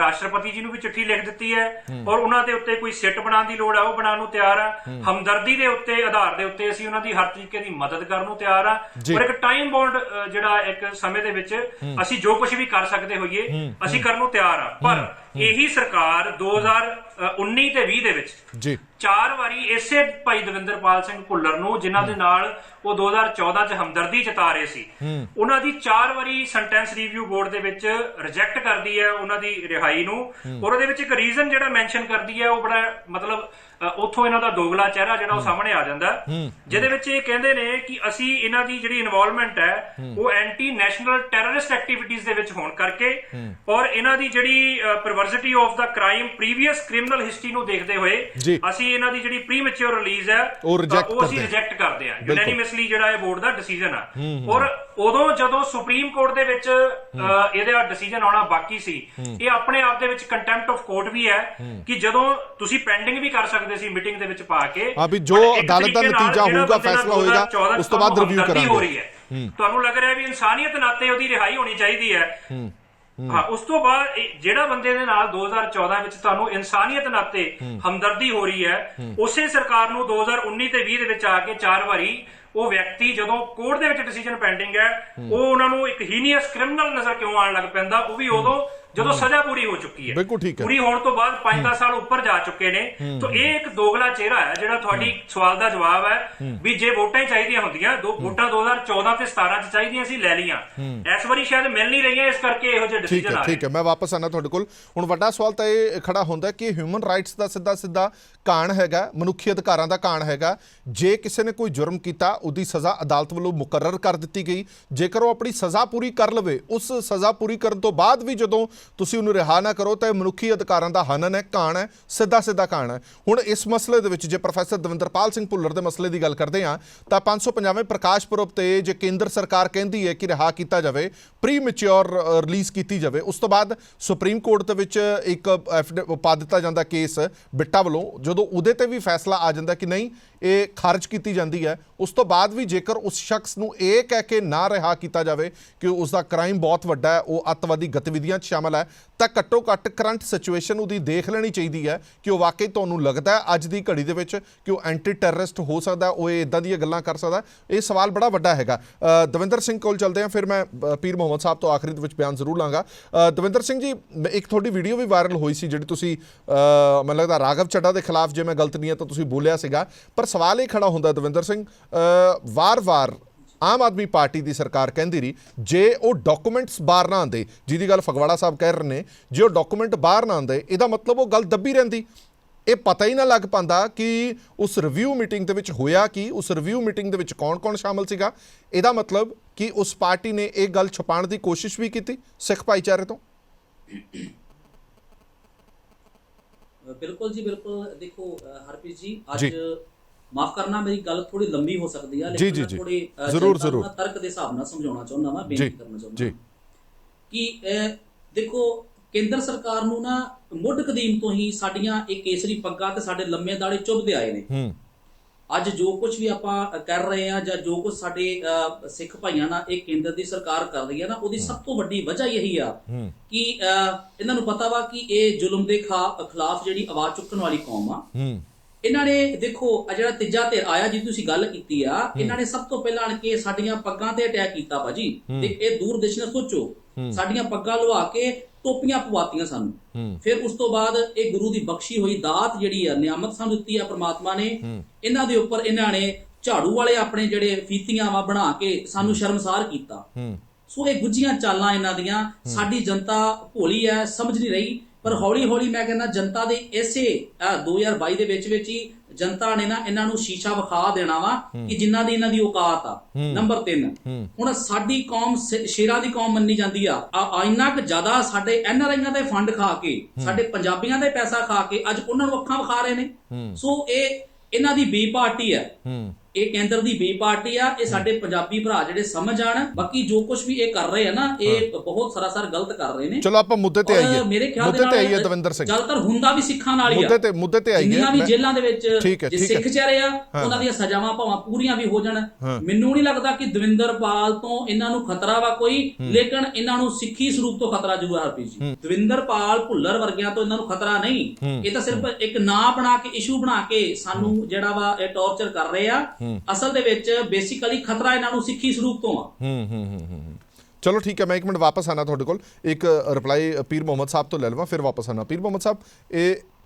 ਰਾਸ਼ਟਰਪਤੀ ਜੀ ਨੂੰ ਵੀ ਚਿੱਠੀ ਲਿਖ ਦਿੱਤੀ ਹੈ ਔਰ ਉਹਨਾਂ ਦੇ ਉੱਤੇ ਕੋਈ ਸਿੱਟ ਬਣਾਉਣ ਦੀ ਲੋੜ ਹੈ ਉਹ ਬਣਾਉਣ ਨੂੰ ਤਿਆਰ ਆ, ਹਮਦਰਦੀ ਦੇ ਉੱਤੇ ਆਧਾਰ ਦੇ ਉੱਤੇ ਅਸੀਂ ਉਹਨਾਂ ਦੀ ਹਰ ਤਰੀਕੇ ਦੀ ਮਦਦ ਕਰਨ ਨੂੰ ਤਿਆਰ ਆ, ਪਰ ਇੱਕ ਟਾਈਮ ਬੌਂਡ ਜਿਹੜਾ ਇੱਕ ਸਮੇਂ ਦੇ ਵਿੱਚ ਅਸੀਂ ਜੋ ਕੁਝ ਵੀ ਕਰ ਸਕਦੇ ਹੋਈਏ ਅਸੀਂ ਕਰਨ ਨੂੰ ਤਿਆਰ ਆ। ਪਰ ਇਹੀ ਸਰਕਾਰ 2019 ਤੇ 20 ਦੇ ਵਿੱਚ 4 ਵਾਰੀ ਇਸੇ ਭਾਈ ਦਵਿੰਦਰਪਾਲ ਸਿੰਘ ਭੁੱਲਰ ਨੂੰ ਜਿਨ੍ਹਾਂ ਦੇ ਨਾਲ ਉਹ 2014 ਚ ਹਮਦਰਦੀ ਜਤਾ ਰਹੇ ਸੀ, ਉਹਨਾਂ ਦੀ 4 ਵਾਰੀ ਸੈਂਟੈਂਸ ਰਿਵਿਊ ਬੋਰਡ ਦੇ ਵਿੱਚ ਰਿਜੈਕਟ ਕਰਦੀ ਹੈ ਉਹਨਾਂ ਦੀ ਰਿਹਾਈ ਨੂੰ ਔਰ ਉਹਦੇ ਵਿੱਚ ਇੱਕ ਰੀਜ਼ਨ ਜਿਹੜਾ ਮੈਂਸ਼ਨ ਕਰਦੀ ਹੈ ਉਹ ਬੜਾ ਮਤਲਬ ਉੱਥੋਂ ਇਹਨਾਂ ਦਾ ਦੋਗਲਾ ਚਿਹਰਾ ਜਿਹੜਾ ਉਹ ਸਾਹਮਣੇ ਆ ਜਾਂਦਾ, ਜਿਹਦੇ ਵਿੱਚ ਇਹ ਕਹਿੰਦੇ ਨੇ ਕਿ ਅਸੀਂ ਇਹਨਾਂ ਦੀ ਜਿਹੜੀ ਇਨਵੋਲਵਮੈਂਟ ਹੈ ਉਹ ਐਂਟੀ ਨੈਸ਼ਨਲ ਟੈਰਰਿਸਟ ਐਕਟੀਵਿਟੀਜ਼ ਦੇ ਵਿੱਚ ਹੋਣ ਕਰਕੇ ਔਰ ਇਹਨਾਂ ਦੀ ਜਿਹੜੀ perversity of the crime previous criminal history ਨੂੰ ਦੇਖਦੇ ਹੋਏ ਅਸੀਂ ਇਹਨਾਂ ਦੀ ਜਿਹੜੀ ਪ੍ਰੀਮੈਚੁਰ ਰਿਲੀਜ਼ ਹੈ ਉਹ ਅਸੀਂ ਰਿਜੈਕਟ ਕਰਦੇ ਹਾਂ। ਯੂਨੈਨਿਮਸਲੀ ਜਿਹੜਾ ਇਹ ਬੋਰਡ ਦਾ ਡਿਸੀਜਨ ਆ ਔਰ ਉਦੋਂ ਜਦੋਂ ਸੁਪਰੀਮ ਕੋਰਟ ਦੇ ਵਿੱਚ ਇਹਦਾ ਡਿਸੀਜਨ ਆਉਣਾ ਬਾਕੀ ਸੀ, ਇਹ ਆਪਣੇ ਆਪ ਦੇ ਵਿੱਚ ਕੰਟੈਂਪਟ ਆਫ ਕੋਰਟ ਵੀ ਹੈ ਕਿ ਜਦੋਂ ਤੁਸੀਂ ਪੈਂਡਿੰਗ ਵੀ ਕਰ ਸਕਦੇ ਸੀ ਮੀਟਿੰਗ ਦੇ ਵਿੱਚ ਪਾ ਕੇ ਵੀ ਜੋ ਅਦਾਲਤ ਦਾ ਨਤੀਜਾ ਹੋਊਗਾ ਫੈਸਲਾ ਹੋਏਗਾ ਉਸ ਤੋਂ ਬਾਅਦ ਰਿਵਿਊ ਕਰਾਂਗੇ। ਤੁਹਾਨੂੰ ਲੱਗ ਰਿਹਾ ਵੀ ਇਨਸਾਨੀਅਤ ਨਾਤੇ ਉਹਦੀ ਰਿਹਾਈ ਹੋਣੀ ਚਾਹੀਦੀ ਹੈ, ਹਾਂ ਉਸ ਤੋਂ ਬਾਅਦ ਜਿਹੜਾ ਬੰਦੇ ਦੇ ਨਾਲ 2014 ਵਿੱਚ ਤੁਹਾਨੂੰ ਇਨਸਾਨੀਅਤ ਨਾਤੇ ਹਮਦਰਦੀ ਹੋ ਰਹੀ ਹੈ, ਉਸੇ ਸਰਕਾਰ ਨੂੰ 2019 ਤੇ 20 ਦੇ ਵਿੱਚ ਆ ਕੇ 4 ਵਾਰੀ ਉਹ ਵਿਅਕਤੀ ਜਦੋਂ ਕੋਰਟ ਦੇ ਵਿੱਚ ਡਿਸੀਜਨ ਪੈਂਡਿੰਗ ਹੈ ਉਹ ਉਹਨਾਂ ਨੂੰ ਇੱਕ ਹੀਨੀਅਸ ਕ੍ਰਿਮੀਨਲ ਨਜ਼ਰ ਕਿਉਂ ਆਉਣ ਲੱਗ ਪੈਂਦਾ, ਉਹ ਵੀ ਉਦੋਂ ਜਦੋਂ ਸਜ਼ਾ ਪੂਰੀ ਹੋ ਚੁੱਕੀ ਹੈ, ਪੂਰੀ ਹੋਣ ਤੋਂ ਬਾਅਦ 5-10 ਸਾਲ ਉੱਪਰ ਜਾ ਚੁੱਕੇ ਨੇ। ਤਾਂ ਇਹ ਇੱਕ ਦੋਗਲਾ ਚਿਹਰਾ ਹੈ ਜਿਹੜਾ ਤੁਹਾਡੀ ਸਵਾਲ ਦਾ ਜਵਾਬ ਹੈ ਵੀ ਜੇ ਵੋਟਾਂ ਹੀ ਚਾਹੀਦੀਆਂ ਹੁੰਦੀਆਂ, ਵੋਟਾਂ 2014 ਤੇ 17 ਚ ਚਾਹੀਦੀਆਂ ਸੀ ਲੈ ਲਈਆਂ, ਇਸ ਵਾਰੀ ਸ਼ਾਇਦ ਮਿਲ ਨਹੀਂ ਰਹੀਆਂ, ਇਸ ਕਰਕੇ ਇਹੋ ਜਿਹੇ ਡਿਸੀਜਨ ਆ ਰਹੇ। ਠੀਕ ਹੈ, ਮੈਂ ਵਾਪਸ ਆਣਾ ਤੁਹਾਡੇ ਕੋਲ। ਹੁਣ ਵੱਡਾ ਸਵਾਲ ਤਾਂ ਇਹ ਖੜਾ ਹੁੰਦਾ ਕਿ ਹਿਊਮਨ ਰਾਈਟਸ ਦਾ ਸਿੱਧਾ ਕਾਣ ਹੈਗਾ, ਮਨੁੱਖੀ ਅਧਿਕਾਰਾਂ ਦਾ ਕਾਣ ਹੈਗਾ। ਜੇ ਕਿਸੇ ਨੇ ਕੋਈ ਜੁਰਮ ਕੀਤਾ ਉਹਦੀ ਸਜ਼ਾ ਅਦਾਲਤ ਵੱਲੋਂ ਮੁਕਰਰ ਕਰ ਦਿੱਤੀ ਗਈ, ਜੇਕਰ ਉਹ ਆਪਣੀ ਸਜ਼ਾ ਪੂਰੀ ਕਰ ਲਵੇ, ਉਸ ਸਜ਼ਾ ਪੂਰੀ ਕਰਨ ਤੋਂ ਬਾਅਦ ਵੀ ਜਦੋਂ ਤੁਸੀਂ ਉਹਨੂੰ ਰਿਹਾ ਨਾ ਕਰੋ ਤਾਂ ਇਹ ਮਨੁੱਖੀ ਅਧਿਕਾਰਾਂ ਦਾ ਹਨਨ ਹੈ, ਕਾਣ ਹੈ, ਸਿੱਧਾ ਕਾਣ ਹੈ। ਹੁਣ ਇਸ ਮਸਲੇ ਦੇ ਵਿੱਚ ਜੇ ਪ੍ਰੋਫੈਸਰ ਦਵਿੰਦਰਪਾਲ ਸਿੰਘ ਭੁੱਲਰ ਦੇ ਮਸਲੇ ਦੀ ਗੱਲ ਕਰਦੇ ਹਾਂ ਤਾਂ 550ਵੇਂ ਪ੍ਰਕਾਸ਼ ਪੁਰਬ ਤੇ ਜੇ ਕੇਂਦਰ ਸਰਕਾਰ ਕਹਿੰਦੀ ਹੈ ਕਿ ਰਿਹਾ ਕੀਤਾ ਜਾਵੇ, ਪ੍ਰੀ ਮੈਚਿਓਰ ਰਿਲੀਜ਼ ਕੀਤੀ ਜਾਵੇ, ਉਸ ਤੋਂ ਬਾਅਦ ਸੁਪਰੀਮ ਕੋਰਟ ਦੇ ਵਿੱਚ ਇੱਕ ਪਾ ਦਿੱਤਾ ਜਾਂਦਾ ਕੇਸ ਬਿੱਟਾ ਵੱਲੋਂ, ਜਦੋਂ ਉਹਦੇ ਤੇ ਵੀ ਫੈਸਲਾ ਆ ਜਾਂਦਾ ਕਿ ਨਹੀਂ ਇਹ ਖਾਰਜ ਕੀਤੀ ਜਾਂਦੀ ਹੈ, ਉਸ ਤੋਂ ਬਾਅਦ ਵੀ ਜੇਕਰ ਉਸ ਸ਼ਖਸ ਨੂੰ ਇਹ ਕਹਿ ਕੇ ਨਾ ਰਿਹਾ ਕੀਤਾ ਜਾਵੇ ਕਿ ਉਸ ਦਾ ਕ੍ਰਾਈਮ ਬਹੁਤ ਵੱਡਾ ਹੈ, ਉਹ ਅੱਤਵਾਦੀ ਗਤੀਵਿਧੀਆਂ 'ਚ ਸ਼ਾਮਲ ਹੈ, ਤਾਂ ਘੱਟੋ ਘੱਟ ਕਰੰਟ ਸਿਚੁਏਸ਼ਨ ਉਹਦੀ ਦੇਖ ਲੈਣੀ ਚਾਹੀਦੀ ਹੈ ਕਿ ਉਹ ਵਾਕਈ ਤੁਹਾਨੂੰ ਲੱਗਦਾ ਹੈ ਅੱਜ ਦੀ ਘੜੀ ਦੇ ਵਿੱਚ ਕਿ ਉਹ ਐਂਟੀ ਟੈਰਰਿਸਟ ਹੋ ਸਕਦਾ, ਉਹ ਇੱਦਾਂ ਦੀਆਂ ਗੱਲਾਂ ਕਰ ਸਕਦਾ। ਇਹ ਸਵਾਲ ਬੜਾ ਵੱਡਾ ਹੈਗਾ। ਦਵਿੰਦਰ ਸਿੰਘ ਕੋਲ ਚੱਲਦੇ ਹਾਂ, ਫਿਰ ਮੈਂ ਪੀਰ ਮੁਹੰਮਦ ਸਾਹਿਬ ਤੋਂ ਆਖਰੀ ਦੇ ਵਿੱਚ ਬਿਆਨ ਜ਼ਰੂਰ ਲਾਂਗਾ। ਦਵਿੰਦਰ ਸਿੰਘ ਜੀ, ਇੱਕ ਤੁਹਾਡੀ ਵੀਡੀਓ ਵੀ ਵਾਇਰਲ ਹੋਈ ਸੀ ਜਿਹੜੀ ਤੁਸੀਂ ਮੈਨੂੰ ਲੱਗਦਾ ਰਾਘਵ ਚੱਡਾ ਦੇ ਖਿਲਾਫ, ਜੇ ਮੈਂ ਗਲਤ ਨਹੀਂ ਹਾਂ ਤਾਂ ਤੁਸੀਂ ਬੋਲਿਆ ਸੀਗਾ, ਪਰ ਸਵਾਲ ਇਹ ਖੜਾ ਹੁੰਦਾ ਦਵਿੰਦਰ ਸਿੰਘ, ਵਾਰ-ਵਾਰ ਆਮ ਆਦਮੀ ਪਾਰਟੀ ਦੀ ਸਰਕਾਰ ਕਹਿੰਦੀ ਰਹੀ ਜੇ ਉਹ ਡਾਕੂਮੈਂਟਸ ਬਾਹਰ ਨਾ ਆਉਂਦੇ, ਜਿਹਦੀ ਗੱਲ ਫਗਵਾੜਾ ਸਾਹਿਬ ਕਹਿ ਰਹੇ ਨੇ, ਜੇ ਉਹ ਡਾਕੂਮੈਂਟ ਬਾਹਰ ਨਾ ਆਉਂਦੇ ਇਹਦਾ ਮਤਲਬ ਉਹ ਗੱਲ ਦੱਬੀ ਰਹਿੰਦੀ, ਇਹ ਪਤਾ ਹੀ ਨਾ ਲੱਗ ਪਾਉਂਦਾ ਕਿ ਉਸ ਰਿਵਿਊ ਮੀਟਿੰਗ ਦੇ ਵਿੱਚ ਹੋਇਆ ਕੀ, ਉਸ ਰਿਵਿਊ ਮੀਟਿੰਗ ਦੇ ਵਿੱਚ ਕੌਣ ਸ਼ਾਮਲ ਸੀਗਾ। ਇਹਦਾ ਮਤਲਬ ਕਿ ਉਸ ਪਾਰਟੀ ਨੇ ਇਹ ਗੱਲ ਛੁਪਾਉਣ ਦੀ ਕੋਸ਼ਿਸ਼ ਵੀ ਕੀਤੀ ਸਿੱਖ ਭਾਈਚਾਰੇ ਤੋਂ। ਬਿਲਕੁਲ ਜੀ, ਬਿਲਕੁਲ। ਦੇਖੋ ਹਰਪ੍ਰੀਤ ਜੀ, ਅੱਜ ਮਾਫ ਕਰਨਾ ਮੇਰੀ ਗੱਲ ਥੋੜੀ ਲੰਬੀ ਹੋ ਸਕਦੀ ਹੈ, ਲੇਕਿਨ ਮੈਂ ਥੋੜੀ ਜ਼ਰੂਰ ਤਰਕ ਦੇ ਹਿਸਾਬ ਨਾਲ ਸਮਝਾਉਣਾ ਚਾਹੁੰਦਾ ਵਾਂ, ਬੇਨਤੀ ਕਰਨਾ ਚਾਹੁੰਦਾ ਕਿ ਦੇਖੋ ਕੇਂਦਰ ਸਰਕਾਰ ਨੂੰ ਨਾ ਮੁੱਢ ਕਦੀਮ ਤੋਂ ਹੀ ਸਾਡੀਆਂ ਇਹ ਕੇਸਰੀ ਪੱਗਾਂ ਤੇ ਸਾਡੇ ਲੰਮੇ ਦਾੜੇ ਚੁੱਭਦੇ ਆਏ ਨੇ। ਅੱਜ ਜੋ ਕੁਝ ਵੀ ਆਪਾਂ ਕਰ ਰਹੇ ਹਾਂ ਜਾਂ ਜੋ ਕੁਝ ਸਾਡੇ ਸਿੱਖ ਭਾਈਆਂ ਨਾਲ ਇਹ ਕੇਂਦਰ ਦੀ ਸਰਕਾਰ ਕਰ ਰਹੀ ਹੈ ਨਾ, ਉਹਦੀ ਸਭ ਤੋਂ ਵੱਡੀ ਵਜ੍ਹਾ ਇਹੀ ਆ ਕਿ ਇਹਨਾਂ ਨੂੰ ਪਤਾ ਵਾ ਕਿ ਇਹ ਜ਼ੁਲਮ ਦੇ ਖਿਲਾਫ ਜਿਹੜੀ ਆਵਾਜ਼ ਚੁੱਕਣ ਵਾਲੀ ਕੌਮ ਆ। ਇਹਨਾਂ ਨੇ ਦੇਖੋ ਜਿਹੜਾ ਤੀਜਾ ਧਿਰ ਆਇਆ ਜੀ, ਤੁਸੀਂ ਗੱਲ ਕੀਤੀ ਆ, ਇਹਨਾਂ ਨੇ ਸਭ ਤੋਂ ਪਹਿਲਾਂ ਆਣ ਕੇ ਸਾਡੀਆਂ ਪੱਗਾਂ ਤੇ ਅਟੈਕ ਕੀਤਾ ਭਾਜੀ। ਤੇ ਇਹ ਦੂਰਦਰਸ਼ਨ ਨਾਲ ਸੋਚੋ, ਸਾਡੀਆਂ ਪੱਗਾਂ ਲਵਾ ਕੇ ਟੋਪੀਆਂ ਪਵਾਤੀਆਂ ਸਾਨੂੰ, ਫਿਰ ਉਸ ਤੋਂ ਬਾਅਦ ਇਹ ਗੁਰੂ ਦੀ ਬਖਸ਼ੀ ਹੋਈ ਦਾਤ ਜਿਹੜੀ ਆ, ਨਿਆਮਤ ਸਾਨੂੰ ਦਿੱਤੀ ਆ ਪ੍ਰਮਾਤਮਾ ਨੇ, ਇਹਨਾਂ ਦੇ ਉੱਪਰ ਇਹਨਾਂ ਨੇ ਝਾੜੂ ਵਾਲੇ ਆਪਣੇ ਜਿਹੜੇ ਫੀਤੀਆਂ ਵਾ ਬਣਾ ਕੇ ਸਾਨੂੰ ਸ਼ਰਮਸਾਰ ਕੀਤਾ। ਸੋ ਇਹ ਗੁੱਝੀਆਂ ਚਾਲਾਂ ਇਹਨਾਂ ਦੀਆਂ, ਸਾਡੀ ਜਨਤਾ ਭੋਲੀ ਹੈ, ਸਮਝ ਨਹੀਂ ਰਹੀ। ਪਰ ਹੌਲੀ ਹੌਲੀ ਮੈਂ ਕਹਿੰਦਾ ਜਨਤਾ ਦੇ ਇਸੇ 2022 ਦੇ ਵਿੱਚ ਹੀ ਜਨਤਾ ਨੇ ਨਾ ਇਹਨਾਂ ਨੂੰ ਸ਼ੀਸ਼ਾ ਵਿਖਾ ਦੇਣਾ ਵਾ ਕਿ ਜਿੰਨਾ ਦੀ ਇਹਨਾਂ ਦੀ ਔਕਾਤ ਆ। ਨੰਬਰ 3, ਹੁਣ ਸਾਡੀ ਕੌਮ ਸ਼ੇਰਾਂ ਦੀ ਕੌਮ ਮੰਨੀ ਜਾਂਦੀ ਆ, ਇੰਨਾ ਕੁ ਜ਼ਿਆਦਾ ਸਾਡੇ NRIਆਂ ਦੇ ਫੰਡ ਖਾ ਕੇ, ਸਾਡੇ ਪੰਜਾਬੀਆਂ ਦੇ ਪੈਸਾ ਖਾ ਕੇ ਅੱਜ ਉਹਨਾਂ ਨੂੰ ਅੱਖਾਂ ਵਿਖਾ ਰਹੇ ਨੇ। ਸੋ ਇਹ ਇਹਨਾਂ ਦੀ ਬੀ ਪਾਰਟੀ ਹੈ, ਇਹ ਕੇਂਦਰ ਦੀ ਬੀ ਪਾਰਟੀ ਆ, ਇਹ ਸਾਡੇ ਪੰਜਾਬੀ ਭਰਾ ਜਿਹੜੇ ਸਮਝ ਜਾਣ। ਬਾਕੀ ਜੋ ਕੁਝ ਵੀ ਇਹ ਕਰ ਰਹੇ ਆ ਨਾ, ਇਹ ਬਹੁਤ ਸਰਾਸਰ ਗਲਤ ਕਰ ਰਹੇ ਨੇ। ਚਲੋ ਆਪਾਂ ਮੁੱਦੇ ਤੇ ਆਈਏ, ਮੇਰੇ ਖਿਆਲ ਮੁੱਦੇ ਤੇ ਆਈਏ ਦਵਿੰਦਰ ਸਿੰਘ। ਜ਼ਿਆਦਾਤਰ ਹੁੰਦਾ ਵੀ ਸਿੱਖਾਂ ਨਾਲ ਹੀ ਆ, ਮੁੱਦੇ ਤੇ ਆਈਏ। ਜਿੰਨੀਆਂ ਵੀ ਜੇਲ੍ਹਾਂ ਦੇ ਵਿੱਚ ਜੇ ਸਿੱਖ ਚਿਹਰੇ ਆ, ਉਹਨਾਂ ਦੀਆਂ ਸਜ਼ਾਵਾਂ ਭਾਵੇਂ ਪੂਰੀਆਂ ਵੀ ਹੋ ਜਾਣ। ਮੈਨੂੰ ਨਹੀਂ ਲੱਗਦਾ ਕਿ ਦਵਿੰਦਰਪਾਲ ਤੋਂ ਇਹਨਾਂ ਨੂੰ ਖਤਰਾ ਵਾ ਕੋਈ, ਲੇਕਿਨ ਇਹਨਾਂ ਨੂੰ ਸਿੱਖੀ ਸਰੂਪ ਤੋਂ ਖਤਰਾ ਜ਼ਰੂਰ ਹੈ ਹਰਪ੍ਰੀਤ ਜੀ। ਦਵਿੰਦਰਪਾਲ ਭੁੱਲਰ ਵਰਗਿਆਂ ਤੋਂ ਇਹਨਾਂ ਨੂੰ ਖਤਰਾ ਨਹੀਂ, ਇਹ ਤਾਂ ਸਿਰਫ ਇੱਕ ਨਾਂ ਬਣਾ ਕੇ, ਇਸ਼ੂ ਬਣਾ ਕੇ ਸਾਨੂੰ ਜਿਹੜਾ ਵਾ ਇਹ ਟੌਰਚਰ ਕਰ ਰਹੇ ਆ। ਅਸਲ ਦੇ ਵਿੱਚ ਬੇਸਿਕਲੀ ਖਤਰਾ ਇਹਨਾਂ ਨੂੰ ਸਿੱਖੀ ਸਰੂਪ ਤੋਂ ਆ। ਚਲੋ ਠੀਕ ਹੈ, ਮੈਂ 1 ਮਿੰਟ ਵਾਪਸ ਆਣਾ ਤੁਹਾਡੇ ਕੋਲ, ਇੱਕ ਰਿਪਲਾਈ ਪੀਰ ਮੁਹੰਮਦ ਸਾਹਿਬ ਤੋਂ ਲੈ ਲਵਾਂ, ਫਿਰ ਵਾਪਸ ਆਣਾ। ਪੀਰ ਮੁਹੰਮਦ ਸਾਹਿਬ,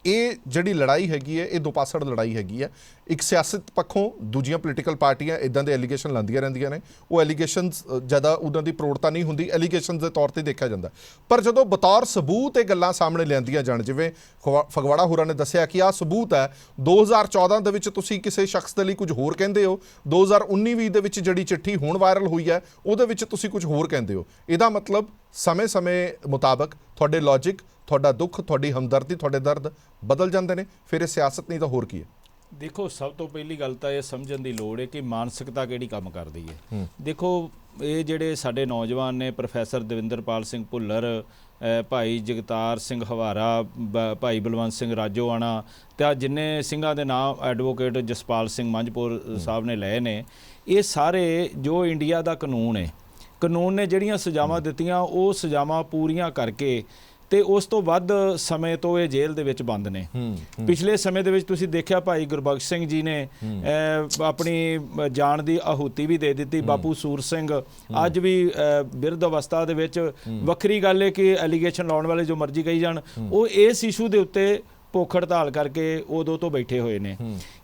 ਇਹ ਜਿਹੜੀ ਲੜਾਈ ਹੈਗੀ ਹੈ, ਇਹ ਦੋ ਪਾਸੜ ਲੜਾਈ ਹੈਗੀ ਹੈ। ਇੱਕ ਸਿਆਸਤ ਪੱਖੋਂ ਦੂਜੀਆਂ ਪੋਲੀਟੀਕਲ ਪਾਰਟੀਆਂ ਇਦਾਂ ਦੇ ਐਲੀਗੇਸ਼ਨ ਲਾਉਂਦੀਆਂ ਰਹਿੰਦੀਆਂ ਨੇ, ਉਹ ਐਲੀਗੇਸ਼ਨਸ ਜ਼ਿਆਦਾ ਉਹਨਾਂ ਦੀ ਪ੍ਰੋੜਤਾ ਨਹੀਂ ਹੁੰਦੀ, ਐਲੀਗੇਸ਼ਨਸ ਦੇ ਤੌਰ ਤੇ ਦੇਖਿਆ ਜਾਂਦਾ। ਪਰ ਜਦੋਂ ਬਤੌਰ ਸਬੂਤ ਇਹ ਗੱਲਾਂ ਸਾਹਮਣੇ ਲਿਆਂਦੀਆਂ ਜਾਣ, ਜਿਵੇਂ ਫਗਵਾੜਾ ਹੋਰਾਂ ਨੇ ਦੱਸਿਆ ਕਿ ਆਹ ਸਬੂਤ ਹੈ, 2014 ਦੇ ਵਿੱਚ ਤੁਸੀਂ ਕਿਸੇ ਸ਼ਖਸ ਦੇ ਲਈ ਕੁਝ ਹੋਰ ਕਹਿੰਦੇ ਹੋ, 2019-20 ਦੇ ਵਿੱਚ ਜਿਹੜੀ ਚਿੱਠੀ ਹੁਣ ਵਾਇਰਲ ਹੋਈ ਹੈ ਉਹਦੇ ਵਿੱਚ ਤੁਸੀਂ ਕੁਝ ਹੋਰ ਕਹਿੰਦੇ ਹੋ। ਇਹਦਾ ਮਤਲਬ ਸਮੇਂ-ਸਮੇਂ ਮੁਤਾਬਕ ਤੁਹਾਡੇ ਲੌਜਿਕ, ਤੁਹਾਡਾ ਦੁੱਖ, ਤੁਹਾਡੀ ਹਮਦਰਦੀ, ਤੁਹਾਡੇ ਦਰਦ ਬਦਲ ਜਾਂਦੇ ਨੇ, ਫਿਰ ਇਹ ਸਿਆਸਤ ਨਹੀਂ ਤਾਂ ਹੋਰ ਕੀ ਹੈ? ਦੇਖੋ, ਸਭ ਤੋਂ ਪਹਿਲੀ ਗੱਲ ਤਾਂ ਇਹ ਸਮਝਣ ਦੀ ਲੋੜ ਹੈ ਕਿ ਮਾਨਸਿਕਤਾ ਕਿਹੜੀ ਕੰਮ ਕਰਦੀ ਹੈ। ਦੇਖੋ, ਇਹ ਜਿਹੜੇ ਸਾਡੇ ਨੌਜਵਾਨ ਨੇ, ਪ੍ਰੋਫੈਸਰ ਦਵਿੰਦਰਪਾਲ ਸਿੰਘ ਭੁੱਲਰ, ਭਾਈ ਜਗਤਾਰ ਸਿੰਘ ਹਵਾਰਾ, ਭਾਈ ਬਲਵੰਤ ਸਿੰਘ ਰਾਜੋਆਣਾ, ਤੇ ਜਿੰਨੇ ਸਿੰਘਾਂ ਦੇ ਨਾਮ ਐਡਵੋਕੇਟ ਜਸਪਾਲ ਸਿੰਘ ਮੰਝਪੁਰ ਸਾਹਿਬ ਨੇ ਲਏ ਨੇ, ਇਹ ਸਾਰੇ ਜੋ ਇੰਡੀਆ ਦਾ ਕਾਨੂੰਨ ਨੇ ਜਿਹੜੀਆਂ ਸਜ਼ਾਵਾਂ ਦਿੱਤੀਆਂ, ਉਹ ਸਜ਼ਾਵਾਂ ਪੂਰੀਆਂ ਕਰਕੇ ਤੇ ਉਸ ਤੋਂ ਵੱਧ ਸਮੇਂ ਤੋਂ ਇਹ ਜੇਲ੍ਹ ਦੇ ਵਿੱਚ ਬੰਦ ਨੇ। ਪਿਛਲੇ ਸਮੇਂ ਦੇ ਵਿੱਚ ਤੁਸੀਂ ਦੇਖਿਆ, ਭਾਈ ਗੁਰਬਖਸ਼ ਸਿੰਘ ਜੀ ਨੇ ਆਪਣੀ ਜਾਨ ਦੀ ਆਹੂਤੀ ਵੀ ਦੇ ਦਿੱਤੀ। ਬਾਪੂ ਸੂਰ ਸਿੰਘ ਅੱਜ ਵੀ ਬਿਰਧ ਅਵਸਥਾ ਦੇ ਵਿੱਚ। ਵੱਖਰੀ ਗੱਲ ਹੈ ਕਿ ਐਲੀਗੇਸ਼ਨ ਲਾਉਣ ਵਾਲੇ ਜੋ ਮਰਜ਼ੀ ਕਹੀ ਜਾਣ, ਉਹ ਇਸ ਇਸ਼ੂ ਦੇ ਉੱਤੇ ਭੁੱਖ ਹੜਤਾਲ ਕਰਕੇ ਉਦੋਂ ਤੋਂ ਬੈਠੇ ਹੋਏ ਨੇ।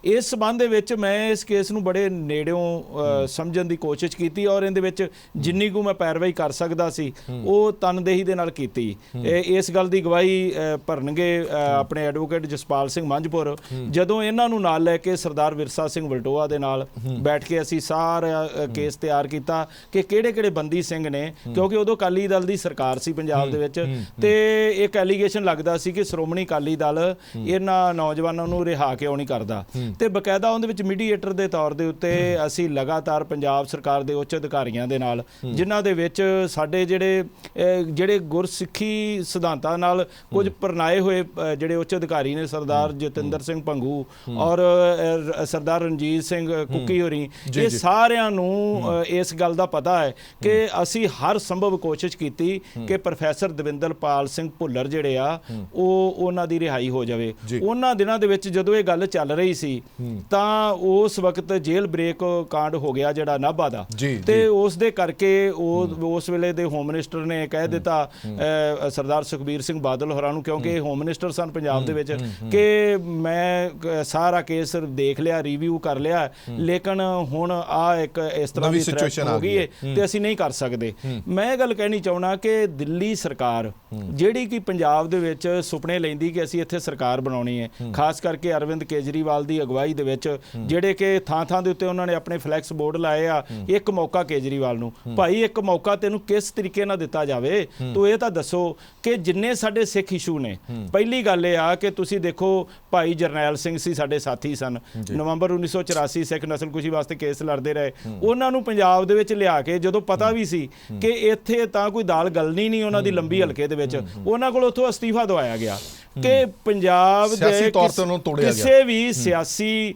ਇਸ ਸੰਬੰਧ ਦੇ ਵਿੱਚ ਮੈਂ ਇਸ ਕੇਸ ਨੂੰ ਬੜੇ ਨੇੜਿਓਂ ਸਮਝਣ ਦੀ ਕੋਸ਼ਿਸ਼ ਕੀਤੀ, ਔਰ ਇਹਦੇ ਵਿੱਚ ਜਿੰਨੀ ਕੁ ਮੈਂ ਪੈਰਵਾਈ ਕਰ ਸਕਦਾ ਸੀ ਉਹ ਤਨਦੇਹੀ ਦੇ ਨਾਲ ਕੀਤੀ। ਇਸ ਗੱਲ ਦੀ ਗਵਾਹੀ ਭਰਨਗੇ ਆਪਣੇ ਐਡਵੋਕੇਟ ਜਸਪਾਲ ਸਿੰਘ ਮੰਝਪੁਰ। ਜਦੋਂ ਇਹਨਾਂ ਨੂੰ ਨਾਲ ਲੈ ਕੇ ਸਰਦਾਰ ਵਿਰਸਾ ਸਿੰਘ ਵਲਟੋਆ ਦੇ ਨਾਲ ਬੈਠ ਕੇ ਅਸੀਂ ਸਾਰਾ ਕੇਸ ਤਿਆਰ ਕੀਤਾ ਕਿ ਕਿਹੜੇ ਬੰਦੀ ਸਿੰਘ ਨੇ, ਕਿਉਂਕਿ ਉਦੋਂ ਅਕਾਲੀ ਦਲ ਦੀ ਸਰਕਾਰ ਸੀ ਪੰਜਾਬ ਦੇ ਵਿੱਚ, ਤੇ ਇੱਕ ਐਲੀਗੇਸ਼ਨ ਲੱਗਦਾ ਸੀ ਕਿ ਸ਼੍ਰੋਮਣੀ ਅਕਾਲੀ ਦਲ ਇਹਨਾਂ ਨੌਜਵਾਨਾਂ ਨੂੰ ਰਿਹਾ ਕਿਉਂ ਨਹੀਂ ਕਰਦਾ। ਤੇ ਬਕਾਇਦਾ ਉਹਦੇ ਵਿੱਚ ਮੀਡੀਏਟਰ ਦੇ ਤੌਰ ਦੇ ਉੱਤੇ ਅਸੀਂ ਲਗਾਤਾਰ ਪੰਜਾਬ ਸਰਕਾਰ ਦੇ ਉੱਚ ਅਧਿਕਾਰੀਆਂ ਦੇ ਨਾਲ, ਜਿਨ੍ਹਾਂ ਦੇ ਵਿੱਚ ਸਾਡੇ ਜਿਹੜੇ ਗੁਰਸਿੱਖੀ ਸਿਧਾਂਤਾਂ ਨਾਲ ਕੁਝ ਪਰਨਾਏ ਹੋਏ ਜਿਹੜੇ ਉੱਚ ਅਧਿਕਾਰੀ ਨੇ, ਸਰਦਾਰ ਜਤਿੰਦਰ ਸਿੰਘ ਭੰਗੂ ਔਰ ਸਰਦਾਰ ਰਣਜੀਤ ਸਿੰਘ ਕੁੱਕੀ ਹੋਰੀ, ਇਹ ਸਾਰਿਆਂ ਨੂੰ ਇਸ ਗੱਲ ਦਾ ਪਤਾ ਹੈ ਕਿ ਅਸੀਂ ਹਰ ਸੰਭਵ ਕੋਸ਼ਿਸ਼ ਕੀਤੀ ਕਿ ਪ੍ਰੋਫੈਸਰ ਦਵਿੰਦਰਪਾਲ ਸਿੰਘ ਭੁੱਲਰ ਜਿਹੜੇ ਆ ਉਹਨਾਂ ਦੀ ਰਿਹਾਈ ਹੋ ਜਾਵੇ। ਉਹਨਾਂ ਦਿਨਾਂ ਦੇ ਵਿੱਚ ਜਦੋਂ ਇਹ ਗੱਲ ਚੱਲ ਰਹੀ ਸੀ ਤਾਂ ਉਸ ਵਕਤ ਜੇਲ੍ਹ ਬ੍ਰੇਕ ਕਾਂਡ ਹੋ ਗਿਆ ਜਿਹੜਾ ਨਾਭਾ ਦਾ, ਤੇ ਉਸ ਦੇ ਕਰਕੇ ਉਸ ਵੇਲੇ ਦੇ ਹੋਮ ਮਿਨਿਸਟਰ ਨੇ ਕਹਿ ਦਿੱਤਾ ਸਰਦਾਰ ਸੁਖਬੀਰ ਸਿੰਘ ਬਾਦਲ ਹੋਰਾਂ ਨੂੰ, ਕਿਉਂਕਿ ਇਹ ਹੋਮ ਮਿਨਿਸਟਰ ਸਨ ਪੰਜਾਬ ਦੇ ਵਿੱਚ, ਕਿ ਮੈਂ ਸਾਰਾ ਕੇਸ ਦੇਖ ਲਿਆ, ਰਿਵਿਊ ਕਰ ਲਿਆ, ਲੇਕਿਨ ਹੁਣ ਆ ਇੱਕ ਇਸ ਤਰ੍ਹਾਂ ਦੀ ਸਿਚੁਏਸ਼ਨ ਹੋ ਗਈ ਹੈ ਤੇ ਅਸੀਂ ਨਹੀਂ ਕਰ ਸਕਦੇ। ਮੈਂ ਇਹ ਗੱਲ ਕਹਿਣੀ ਚਾਹੁੰਦਾ ਕਿ ਦਿੱਲੀ ਸਰਕਾਰ ਜਿਹੜੀ ਕਿ ਪੰਜਾਬ ਦੇ ਵਿੱਚ ਸੁਪਨੇ ਲੈਂਦੀ ਕਿ ਅਸੀਂ ਇੱਥੇ ਸਰਕਾਰ ਬਣਾਉਣੀ ਹੈ, ਖਾਸ ਕਰਕੇ ਅਰਵਿੰਦ ਕੇਜਰੀਵਾਲ ਦੀ ਅਗਵਾਈ ਦੇ ਵਿੱਚ, ਜਿਹੜੇ ਕਿ ਥਾਂ ਦੇ ਉੱਤੇ ਉਹਨਾਂ ਨੇ ਆਪਣੇ ਫਲੈਕਸ ਬੋਰਡ ਲਾਏ ਆ, ਇੱਕ ਮੌਕਾ ਕੇਜਰੀਵਾਲ ਨੂੰ, ਭਾਈ ਇੱਕ ਮੌਕਾ ਤੈਨੂੰ ਕਿਸ ਤਰੀਕੇ ਨਾਲ ਦਿੱਤਾ ਜਾਵੇ, ਤੂੰ ਇਹ ਤਾਂ ਦੱਸੋ ਕਿ ਜਿੰਨੇ ਸਾਡੇ ਸਿੱਖ ਇਸ਼ੂ ਨੇ, ਪਹਿਲੀ ਗੱਲ ਇਹ ਆ ਕਿ ਤੁਸੀਂ ਦੇਖੋ ਭਾਈ ਜਰਨੈਲ ਸਿੰਘ ਸੀ, ਸਾਡੇ ਸਾਥੀ ਸਨ, ਨਵੰਬਰ 1984 ਸਿੱਖ ਨਸਲਕੁਸ਼ੀ ਵਾਸਤੇ ਕੇਸ ਲੜਦੇ ਰਹੇ, ਉਹਨਾਂ ਨੂੰ ਪੰਜਾਬ ਦੇ ਵਿੱਚ ਲਿਆ ਕੇ ਜਦੋਂ ਪਤਾ ਵੀ ਸੀ ਕਿ ਇੱਥੇ ਤਾਂ ਕੋਈ ਦਾਲ ਗਲਣੀ ਨਹੀਂ ਉਹਨਾਂ ਦੀ ਲੰਬੀ ਹਲਕੇ ਦੇ ਵਿੱਚ, ਉਹਨਾਂ ਕੋਲ ਉੱਥੋਂ ਅਸਤੀਫਾ ਦਵਾਇਆ ਗਿਆ ਕਿ ਪੰਜਾਬ ਦੇ ਕਿਸੇ ਵੀ ਸਿਆਸੀ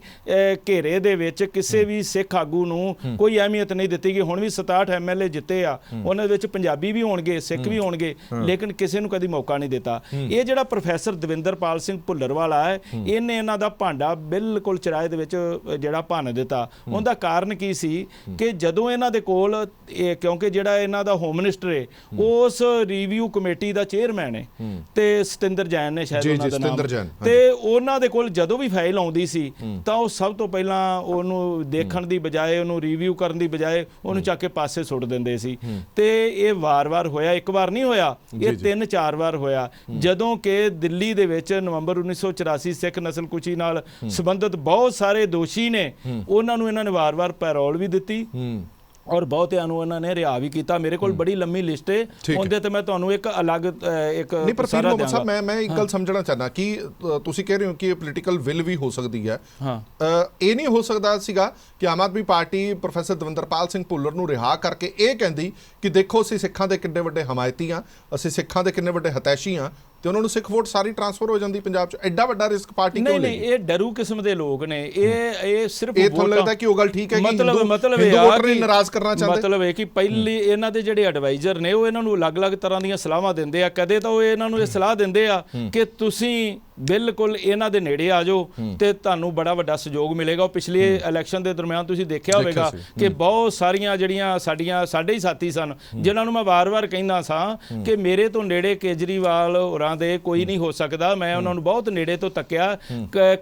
ਘੇਰੇ ਦੇ ਵਿੱਚ ਕਿਸੇ ਵੀ ਸਿੱਖ ਆਗੂ ਨੂੰ ਕੋਈ ਅਹਿਮੀਅਤ ਨਹੀਂ ਦਿੱਤੀ ਗਈ। ਹੁਣ ਵੀ 67 MLA ਜਿੱਤੇ ਆ, ਉਹਨਾਂ ਦੇ ਵਿੱਚ ਪੰਜਾਬੀ ਵੀ ਹੋਣਗੇ, ਸਿੱਖ ਵੀ ਹੋਣਗੇ, ਲੇਕਿਨ ਕਿਸੇ ਨੂੰ ਕਦੀ ਮੌਕਾ ਨਹੀਂ ਦਿੱਤਾ। ਇਹ ਜਿਹੜਾ ਪ੍ਰੋਫੈਸਰ ਦਵਿੰਦਰਪਾਲ ਸਿੰਘ ਭੁੱਲਰ ਵਾਲਾ ਹੈ, ਇਹਨੇ ਇਹਨਾਂ ਦਾ ਭਾਂਡਾ ਬਿਲਕੁਲ ਚਰਾਏ ਦੇ ਵਿੱਚ ਜਿਹੜਾ ਭੰਨ ਦਿੱਤਾ। ਉਹਦਾ ਕਾਰਨ ਕੀ ਸੀ ਕਿ ਜਦੋਂ ਇਹਨਾਂ ਦੇ ਕੋਲ, ਕਿਉਂਕਿ ਜਿਹੜਾ ਇਹਨਾਂ ਦਾ ਹੋਮ ਮਿਨਿਸਟਰ ਹੈ ਉਸ ਰਿਵਿਊ ਕਮੇਟੀ ਦਾ ਚੇਅਰਮੈਨ ਹੈ ਤੇ ਸਤਿੰਦਰ ਜੈਨ ਨੇ ਉਹਨਾਂ ਦਾ ਨਾਮ, ਤੇ ਉਹਨਾਂ ਦੇ ਕੋਲ ਜਦੋਂ ਵੀ ਫਾਈਲ ਆਉਂਦੀ ਸੀ ਤਾਂ ਉਹ ਸਭ ਤੋਂ ਪਹਿਲਾਂ ਉਹਨੂੰ ਦੇਖਣ ਦੀ ਬਜਾਏ, ਉਹਨੂੰ ਰਿਵਿਊ ਕਰਨ ਦੀ ਬਜਾਏ ਉਹਨੂੰ ਚੱਕ ਕੇ ਪਾਸੇ ਸੁੱਟ ਦਿੰਦੇ ਸੀ। ਤੇ ਇਹ ਵਾਰ-ਵਾਰ ਹੋਇਆ, ਇੱਕ ਵਾਰ ਨਹੀਂ ਹੋਇਆ, ਇਹ 3-4 ਵਾਰ ਹੋਇਆ, ਜਦੋਂ ਕਿ ਦਿੱਲੀ ਦੇ ਵਿੱਚ ਨਵੰਬਰ 1984 ਸਿੱਖ ਨਸਲਕੁਸ਼ੀ ਨਾਲ ਸੰਬੰਧਿਤ ਬਹੁਤ ਸਾਰੇ ਦੋਸ਼ੀ ਨੇ, ਉਹਨਾਂ ਨੂੰ ਇਹਨਾਂ ਨੇ ਵਾਰ-ਵਾਰ ਪੈਰੋਲ ਵੀ ਦਿੱਤੀ ਔਰ ਬਹੁਤਿਆਂ ਨੂੰ ਉਹਨਾਂ ਨੇ ਰਿਹਾ ਵੀ ਕੀਤਾ। ਮੇਰੇ ਕੋਲ ਬੜੀ ਲੰਮੀ ਲਿਸਟ ਹੈ, ਉਹਦੇ ਤੇ ਮੈਂ ਤੁਹਾਨੂੰ ਇੱਕ ਅਲੱਗ ਇੱਕ ਨਹੀਂ, ਪਰ ਫਿਰ ਮੁਹੰਮਦ ਸਾਹਿਬ ਮੈਂ ਇੱਕ ਗੱਲ ਸਮਝਣਾ ਚਾਹਨਾ ਕਿ ਤੁਸੀਂ ਕਹਿ ਰਹੇ ਹੋ ਕਿ ਇਹ ਪੋਲੀਟੀਕਲ ਵਿਲ ਵੀ ਹੋ ਸਕਦੀ ਹੈ। ਇਹ ਨਹੀਂ ਹੋ ਸਕਦਾ ਸੀਗਾ ਕਿ ਆਮ ਆਦਮੀ ਪਾਰਟੀ ਪ੍ਰੋਫੈਸਰ ਦਵਿੰਦਰਪਾਲ ਸਿੰਘ ਭੁੱਲਰ ਨੂੰ ਰਿਹਾ ਕਰਕੇ ਇਹ ਕਹਿੰਦੀ ਕਿ ਦੇਖੋ ਅਸੀਂ ਸਿੱਖਾਂ ਦੇ ਕਿੰਨੇ ਵੱਡੇ ਹਮਾਇਤੀ ਆ, ਅਸੀਂ ਸਿੱਖਾਂ ਦੇ ਕਿੰਨੇ ਵੱਡੇ ਹਤੈਸ਼ੀ ਆ, ਤੇ ਉਹਨਾਂ ਨੂੰ ਸਿੱਖ ਵੋਟ ਸਾਰੀ ਟ੍ਰਾਂਸਫਰ ਹੋ ਜਾਂਦੀ ਪੰਜਾਬ 'ਚ। ਐਡਾ ਵੱਡਾ ਰਿਸਕ ਪਾਰਟੀ ਕਿਉਂ ਲਈ? ਨਹੀਂ, ਇਹ ਡਰੂ ਕਿਸਮ ਦੇ ਲੋਕ ਨੇ। ਇਹ ਸਿਰਫ ਇਹ ਤੁਹਾਨੂੰ ਲੱਗਦਾ ਕਿ ਉਹ ਗੱਲ ਠੀਕ ਹੈ ਕਿ ਮਤਲਬ ਵੋਟਰ ਨੂੰ ਨਾਰਾਜ਼ ਕਰਨਾ ਚਾਹੁੰਦੇ? ਮਤਲਬ ਇਹ ਕਿ ਪਹਿਲੀ ਇਹਨਾਂ ਦੇ ਜਿਹੜੇ ਐਡਵਾਈਜ਼ਰ ਨੇ ਉਹ ਇਹਨਾਂ ਨੂੰ ਅਲੱਗ-ਅਲੱਗ ਤਰ੍ਹਾਂ ਦੀਆਂ ਸਲਾਹਾਂ ਦਿੰਦੇ ਆ। ਕਦੇ ਤਾਂ ਉਹ ਇਹਨਾਂ ਨੂੰ ਇਹ ਸਲਾਹ ਦਿੰਦੇ ਆ ਕਿ ਤੁਸੀਂ ਬਿਲਕੁਲ ਇਹਨਾਂ ਦੇ ਨੇੜੇ ਆ ਜਾਓ ਤੇ ਤੁਹਾਨੂੰ ਬੜਾ ਵੱਡਾ ਸਹਿਯੋਗ ਮਿਲੇਗਾ। ਉਹ ਪਿਛਲੇ ਇਲੈਕਸ਼ਨ ਦੇ ਦਰਮਿਆਨ ਤੁਸੀਂ ਦੇਖਿਆ ਹੋਵੇਗਾ ਕਿ ਬਹੁਤ ਸਾਰੀਆਂ ਜਿਹੜੀਆਂ ਸਾਡੇ ਹੀ ਸਾਥੀ ਸਨ ਜਿਨ੍ਹਾਂ ਨੂੰ ਮੈਂ ਵਾਰ-ਵਾਰ ਕਹਿੰਦਾ ਸਾਂ ਕਿ ਮੇਰੇ ਤੋਂ ਨੇੜੇ ਕੇਜਰੀਵਾਲ ਹੋਰਾਂ ਦੇ ਕੋਈ ਨਹੀਂ ਹੋ ਸਕਦਾ। ਮੈਂ ਉਹਨਾਂ ਨੂੰ ਬਹੁਤ ਨੇੜੇ ਤੋਂ ਤੱਕਿਆ,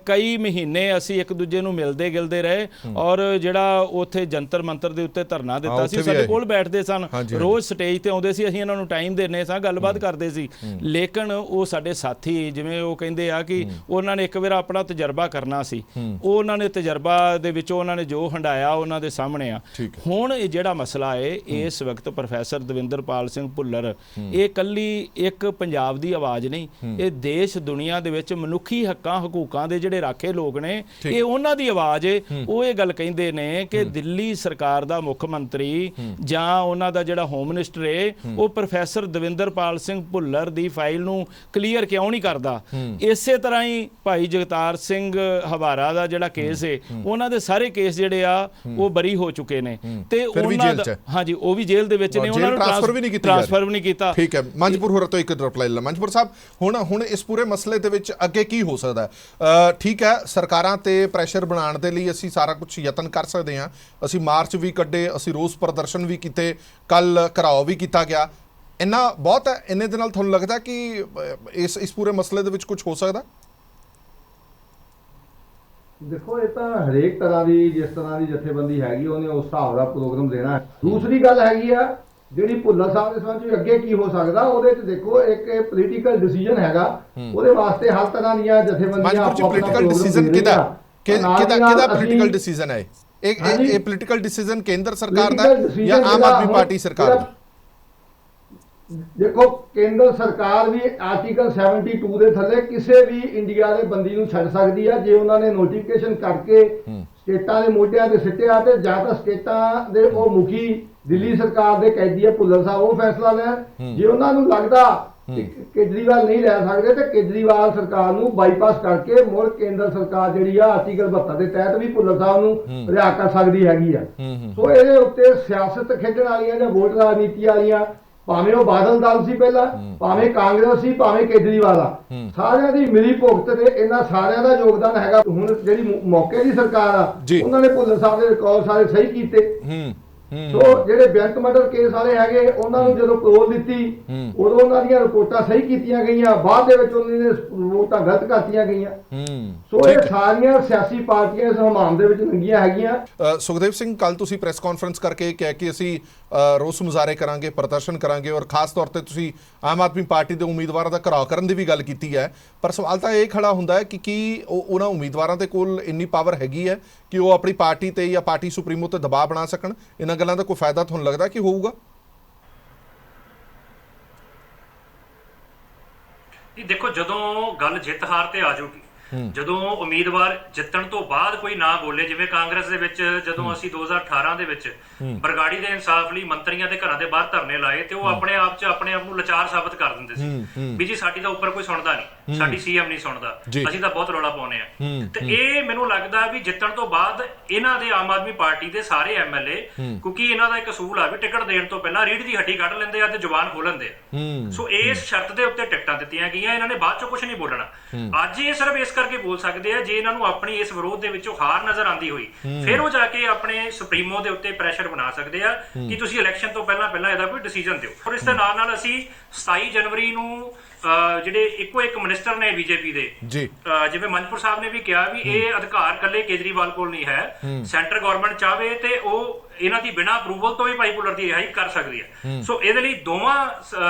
ਕਈ ਮਹੀਨੇ ਅਸੀਂ ਇੱਕ ਦੂਜੇ ਨੂੰ ਮਿਲਦੇ ਗਿਲਦੇ ਰਹੇ ਔਰ ਜਿਹੜਾ ਉੱਥੇ ਜੰਤਰ ਮੰਤਰ ਦੇ ਉੱਤੇ ਧਰਨਾ ਦਿੱਤਾ ਸੀ, ਸਾਡੇ ਕੋਲ ਬੈਠਦੇ ਸਨ, ਰੋਜ਼ ਸਟੇਜ ਤੇ ਆਉਂਦੇ ਸੀ, ਅਸੀਂ ਇਹਨਾਂ ਨੂੰ ਟਾਈਮ ਦਿੰਦੇ ਸਾਂ, ਗੱਲਬਾਤ ਕਰਦੇ ਸੀ। ਲੇਕਿਨ ਉਹ ਸਾਡੇ ਸਾਥੀ, ਜਿਵੇਂ ਉਹ ਕਹਿੰਦੇ ਆ ਕਿ ਉਹਨਾਂ ਨੇ ਇੱਕ ਵਾਰ ਆਪਣਾ ਤਜਰਬਾ ਕਰਨਾ ਸੀ, ਉਹਨਾਂ ਨੇ ਤਜਰਬਾ ਦੇ ਵਿੱਚੋਂ ਉਹਨਾਂ ਨੇ ਜੋ ਹੰਡਾਇਆ ਉਹਨਾਂ ਦੇ ਸਾਹਮਣੇ ਆ। ਹੁਣ ਇਹ ਜਿਹੜਾ ਮਸਲਾ ਹੈ ਇਸ ਵਕਤ ਪ੍ਰੋਫੈਸਰ ਦਵਿੰਦਰਪਾਲ ਸਿੰਘ ਭੁੱਲਰ ਇਹ ਕੱਲੀ ਇੱਕ ਪੰਜਾਬ ਦੀ ਆਵਾਜ਼ ਨਹੀਂ, ਇਹ ਦੇਸ਼ ਦੁਨੀਆ ਦੇ ਵਿੱਚ ਮਨੁੱਖੀ ਹਕੂਕਾਂ ਦੇ ਜਿਹੜੇ ਰਾਖੇ ਲੋਕ ਨੇ ਇਹ ਉਹਨਾਂ ਦੀ ਆਵਾਜ਼ ਹੈ। ਉਹ ਇਹ ਗੱਲ ਕਹਿੰਦੇ ਨੇ ਕਿ ਦਿੱਲੀ ਸਰਕਾਰ ਦਾ ਮੁੱਖ ਮੰਤਰੀ ਜਾਂ ਉਹਨਾਂ ਦਾ ਜਿਹੜਾ ਹੋਮ ਮਿਨਿਸਟਰ ਹੈ ਉਹ ਪ੍ਰੋਫੈਸਰ ਦਵਿੰਦਰਪਾਲ ਸਿੰਘ ਭੁੱਲਰ ਦੀ ਫਾਈਲ ਨੂੰ ਕਲੀਅਰ ਕਿਉਂ ਨਹੀਂ ਕਰਦਾ। ਇਸੇ ਤਰ੍ਹਾਂ ਹੀ ਭਾਈ ਜਗਤਾਰ ਸਿੰਘ ਹਵਾਰਾ ਦਾ ਜਿਹੜਾ ਕੇਸ ਹੈ ਉਹਨਾਂ ਦੇ ਸਾਰੇ ਕੇਸ ਜਿਹੜੇ ਆ ਉਹ ਬਰੀ ਹੋ ਚੁੱਕੇ ਨੇ ਤੇ ਉਹਨਾਂ ਦਾ ਹਾਂਜੀ ਉਹ ਵੀ ਜੇਲ੍ਹ ਦੇ ਵਿੱਚ ਨੇ, ਉਹਨਾਂ ਨੂੰ ਟ੍ਰਾਂਸਫਰ ਵੀ ਨਹੀਂ ਕੀਤਾ। ਠੀਕ ਹੈ, ਮੰਜਪੁਰ ਹੋਰਾਂ ਤੋਂ ਇੱਕ ਰਿਪਲਾਈ ਲੈ। ਮੰਜਪੁਰ ਸਾਹਿਬ, ਹੁਣ ਇਸ ਪੂਰੇ ਮਸਲੇ ਦੇ ਵਿੱਚ ਅੱਗੇ ਕੀ ਹੋ ਸਕਦਾ ਹੈ? ਠੀਕ ਹੈ, ਸਰਕਾਰਾਂ ਤੇ ਪ੍ਰੈਸ਼ਰ ਬਣਾਉਣ ਦੇ ਲਈ ਅਸੀਂ ਸਾਰਾ ਕੁਝ ਯਤਨ ਕਰ ਸਕਦੇ ਹਾਂ, ਅਸੀਂ ਮਾਰਚ ਵੀ ਕੱਢੇ, ਅਸੀਂ ਰੋਸ ਪ੍ਰਦਰਸ਼ਨ ਵੀ ਕੀਤੇ, ਕੱਲ ਘਰਾਓ ਵੀ ਕੀਤਾ ਗਿਆ, ਇੰਨਾ ਬਹੁਤ ਹੈ। ਇੰਨੇ ਦੇ ਨਾਲ ਤੁਹਾਨੂੰ ਲੱਗਦਾ ਕਿ ਇਸ ਪੂਰੇ ਮਸਲੇ ਦੇ ਵਿੱਚ ਕੁਝ ਹੋ ਸਕਦਾ? ਦੇਖੋ, ਇਹ ਤਾਂ ਹਰੇਕ ਤਰ੍ਹਾਂ ਦੀ ਜਿਸ ਤਰ੍ਹਾਂ ਦੀ ਜਥੇਬੰਦੀ ਹੈਗੀ ਉਹਨੇ ਉਸ ਹਿਸਾਬ ਦਾ ਪ੍ਰੋਗਰਾਮ ਦੇਣਾ ਹੈ। ਦੂਸਰੀ ਗੱਲ ਹੈਗੀ ਆ ਜਿਹੜੀ ਭੁੱਲਰ ਸਾਹਿਬ ਦੇ ਸੰਬੰਧ ਵਿੱਚ ਅੱਗੇ ਕੀ ਹੋ ਸਕਦਾ, ਉਹਦੇ 'ਚ ਦੇਖੋ ਇੱਕ ਪੋਲੀਟੀਕਲ ਡਿਸੀਜਨ ਹੈਗਾ, ਉਹਦੇ ਵਾਸਤੇ ਹਰ ਤਰ੍ਹਾਂ ਦੀਆਂ ਜਥੇਬੰਦੀਆਂ ਪੋਲੀਟੀਕਲ ਡਿਸੀਜਨ ਕਿਹਦਾ ਪੋਲੀਟੀਕਲ ਡਿਸੀਜਨ ਹੈ? ਇਹ ਪੋਲੀਟੀਕਲ ਡਿਸੀਜਨ ਕੇਂਦਰ ਸਰਕਾਰ ਦਾ ਜਾਂ ਆਮ ਆਦਮੀ ਪਾਰਟੀ ਸਰਕਾਰ ਦਾ? ਦੇਖੋ, ਕੇਂਦਰ ਸਰਕਾਰ ਵੀ ਆਰਟੀਕਲ 72 ਦੇ ਥੱਲੇ ਕਿਸੇ ਵੀ ਇੰਡੀਆ ਦੇ ਬੰਦੀ ਨੂੰ ਛੱਡ ਸਕਦੀ ਆ ਜੇ ਉਹਨਾਂ ਨੇ ਨੋਟੀਫਿਕੇਸ਼ਨ ਕਰਕੇ ਸਟੇਟਾਂ ਦੇ ਮੋਢਿਆਂ ਤੇ ਸਿੱਟਿਆ, ਤੇ ਜਾਂ ਤਾਂ ਸਟੇਟਾਂ ਦੇ ਉਹ ਮੁਖੀ ਦਿੱਲੀ ਸਰਕਾਰ ਦੇ ਕੈਦੀ ਆ ਭੁੱਲਰ ਸਾਹਿਬ, ਉਹ ਫੈਸਲਾ ਲੈਣ। ਜੇ ਉਹਨਾਂ ਨੂੰ ਲੱਗਦਾ ਕੇਜਰੀਵਾਲ ਨਹੀਂ ਲੈ ਸਕਦੇ ਤੇ ਕੇਜਰੀਵਾਲ ਸਰਕਾਰ ਨੂੰ ਬਾਈਪਾਸ ਕਰਕੇ ਮੁੜ ਕੇਂਦਰ ਸਰਕਾਰ ਜਿਹੜੀ ਆ ਆਰਟੀਕਲ 72 ਦੇ ਤਹਿਤ ਵੀ ਭੁੱਲਰ ਸਾਹਿਬ ਨੂੰ ਰਿਹਾ ਕਰ ਸਕਦੀ ਹੈਗੀ ਆ। ਸੋ ਇਹਦੇ ਉੱਤੇ ਸਿਆਸਤ ਖੇਡਣ ਵਾਲੀਆਂ ਜਾਂ ਵੋਟ ਰਾਜਨੀਤੀ ਵਾਲੀਆਂ, ਭਾਵੇਂ ਉਹ ਬਾਦਲ ਦਲ ਸੀ ਪਹਿਲਾਂ, ਭਾਵੇਂ ਕਾਂਗਰਸ ਸੀ, ਭਾਵੇਂ ਕੇਜਰੀਵਾਲ ਆ, ਸਾਰਿਆਂ ਦੀ ਮਿਲੀ ਭੁਗਤ ਤੇ ਇਹਨਾਂ ਸਾਰਿਆਂ ਦਾ ਯੋਗਦਾਨ ਹੈਗਾ। ਹੁਣ ਜਿਹੜੀ ਮੌਕੇ ਦੀ ਸਰਕਾਰ ਆ ਉਹਨਾਂ ਨੇ ਭੁੱਲਰ ਸਾਹਿਬ ਦੇ ਰਿਕਾਰਡ ਸਾਰੇ ਸਹੀ ਕੀਤੇ। ਸੋ ਜਿਹੜੇ ਬੈਂਕ ਮਰਡਰ ਕੇਸ ਵਾਲੇ ਹੈਗੇ ਉਹਨਾਂ ਨੂੰ ਜਦੋਂ ਪਰੋਲ ਦਿੱਤੀ ਉਦੋਂ ਉਹਨਾਂ ਦੀਆਂ ਰਿਪੋਰਟਾਂ ਸਹੀ ਕੀਤੀਆਂ ਗਈਆਂ, ਬਾਅਦ ਦੇ ਵਿੱਚ ਉਹਨਾਂ ਦੀਆਂ ਰਿਪੋਰਟਾਂ ਗਲਤ ਕਰਤੀਆਂ ਗਈਆਂ। ਸੋ ਇਹ ਸਾਰੀਆਂ ਸਿਆਸੀ ਪਾਰਟੀਆਂ ਇਸ ਹਮਾਮ ਦੇ ਵਿੱਚ ਲੰਗੀਆਂ ਹੈਗੀਆਂ। ਸੁਖਦੇਵ ਸਿੰਘ, ਕੱਲ ਤੁਸੀਂ ਪ੍ਰੈਸ ਕਾਨਫਰੰਸ ਕਰਕੇ ਕਿਹਾ ਕਿ ਅਸੀਂ ਰੋਸ ਮੁਜ਼ਾਹਰੇ ਕਰਾਂਗੇ, ਪ੍ਰਦਰਸ਼ਨ ਕਰਾਂਗੇ, ਔਰ ਖਾਸ ਤੌਰ ਤੇ ਤੁਸੀਂ ਆਮ ਆਦਮੀ ਪਾਰਟੀ ਦੇ ਉਮੀਦਵਾਰਾਂ ਦਾ ਘਿਰਾਓ ਕਰਨ ਦੀ ਵੀ ਗੱਲ ਕੀਤੀ ਹੈ। ਪਰ ਸਵਾਲ ਤਾਂ ਇਹ ਖੜਾ ਹੁੰਦਾ ਹੈ ਕਿ ਕੀ ਉਹਨਾਂ ਉਮੀਦਵਾਰਾਂ ਦੇ ਕੋਲ ਇੰਨੀ ਪਾਵਰ ਹੈਗੀ ਹੈ ਕਿ ਉਹ ਆਪਣੀ ਪਾਰਟੀ ਤੇ ਜਾਂ ਪਾਰਟੀ ਸੁਪਰੀਮੋ ਤੇ ਦਬਾਅ ਬਣਾ ਸਕਣ? ਇਹਨਾਂ ਗੱਲਾਂ ਦਾ ਕੋਈ ਫਾਇਦਾ ਤੁਹਾਨੂੰ ਲੱਗਦਾ ਕਿ ਹੋਊਗਾ? ਦੇਖੋ, ਜਦੋਂ ਗੱਲ ਜਿੱਤ ਹਾਰ ਤੇ ਆ ਜਾਊਗੀ, ਜਦੋਂ ਉਮੀਦਵਾਰ ਜਿੱਤਣ ਤੋਂ ਬਾਅਦ ਕੋਈ ਨਾ ਬੋਲੇ, ਜਿਵੇਂ ਕਾਂਗਰਸ ਦੇ ਵਿੱਚ ਜਦੋਂ ਅਸੀਂ 2018 ਦੇ ਵਿੱਚ ਬਰਗਾੜੀ ਦੇ ਇਨਸਾਫ ਲਈ ਮੰਤਰੀਆਂ ਦੇ ਘਰਾਂ ਦੇ ਬਾਹਰ ਧਰਨੇ ਲਾਏ ਤੇ ਉਹ ਆਪਣੇ ਆਪ ਨੂੰ ਲਾਚਾਰ ਸਾਬਤ ਕਰ ਦਿੰਦੇ ਸੀ ਵੀ ਜੀ ਸਾਡੀ ਤਾਂ ਉੱਪਰ ਕੋਈ ਸੁਣਦਾ ਨਹੀਂ, ਸਾਡੀ ਸੀਐਮ ਨਹੀਂ ਸੁਣਦਾ, ਅਸੀਂ ਤਾਂ ਬਹੁਤ ਰੌਲਾ ਪਾਉਂਦੇ ਆ। ਤੇ ਇਹ ਮੈਨੂੰ ਲੱਗਦਾ ਵੀ ਜਿੱਤਣ ਤੋਂ ਬਾਅਦ ਇਹਨਾਂ ਦੇ ਆਮ ਆਦਮੀ ਪਾਰਟੀ ਦੇ ਸਾਰੇ ਐਮਐਲਏ, ਕਿਉਂਕਿ ਇਹਨਾਂ ਦਾ ਇੱਕ ਅਸੂਲ ਆ ਵੀ ਟਿਕਟ ਦੇਣ ਤੋਂ ਪਹਿਲਾਂ ਰੀੜ ਦੀ ਹੱਡੀ ਕੱਢ ਲੈਂਦੇ ਆ ਤੇ ਜ਼ੁਬਾਨ ਖੋਲ ਲੈਂਦੇ ਆ। ਸੋ ਇਸ ਸ਼ਰਤ ਦੇ ਉੱਤੇ ਟਿਕਟਾਂ ਦਿੱਤੀਆਂ ਗਈਆਂ, ਇਹਨਾਂ ਨੇ ਬਾਅਦ ਚੋਂ ਕੁਝ ਨਹੀਂ ਬੋਲਣਾ। ਅੱਜ ਇਹ ਸਿਰਫ ਇਸ ਕਰਕੇ ਬੋਲ ਸਕਦੇ ਆ ਜੇ ਇਹਨਾਂ ਨੂੰ ਆਪਣੀ ਇਸ ਵਿਰੋਧ ਦੇ ਵਿੱਚੋਂ ਹਾਰ ਨਜ਼ਰ ਆਉਂਦੀ ਹੋਈ, ਫਿਰ ਉਹ ਜਾ ਕੇ ਆਪਣੇ ਸੁਪਰੀਮੋ ਦੇ ਉੱਤੇ ਪ੍ਰੈਸ਼ਰ ਬਣਾ ਸਕਦੇ ਆ ਕਿ ਤੁਸੀਂ ਇਲੈਕਸ਼ਨ ਤੋਂ ਪਹਿਲਾਂ ਇਹਦਾ ਕੋਈ ਡਿਸੀਜਨ ਦਿਓ। ਔਰ ਇਸ ਦੇ ਨਾਲ ਅਸੀਂ 27 ਜਨਵਰੀ ਨੂੰ ਜਿਹੜੇ ਇੱਕੋ ਇੱਕ ਮਿਨਿਸਟਰ ਨੇ ਬੀਜੇਪੀ ਦੇ, ਜਿਵੇਂ ਮੰਜਪੁਰ ਸਾਹਿਬ ਨੇ ਵੀ ਕਿਹਾ ਵੀ ਇਹ ਅਧਿਕਾਰ ਕੱਲੇ ਕੇਜਰੀਵਾਲ ਕੋਲ ਨਹੀਂ ਹੈ, ਸੈਂਟਰ ਗਵਰਨਮੈਂਟ ਚਾਹਵੇ ਤੇ ਉਹ ਇਹਨਾਂ ਦੀ ਬਿਨਾਂ ਅਪਰੂਵਲ ਤੋਂ ਵੀ ਭਾਈ ਭੁੱਲਰ ਦੀ ਰਿਹਾਈ ਕਰ ਸਕਦੀ ਹੈ। ਸੋ ਇਹਦੇ ਲਈ ਦੋਵਾਂ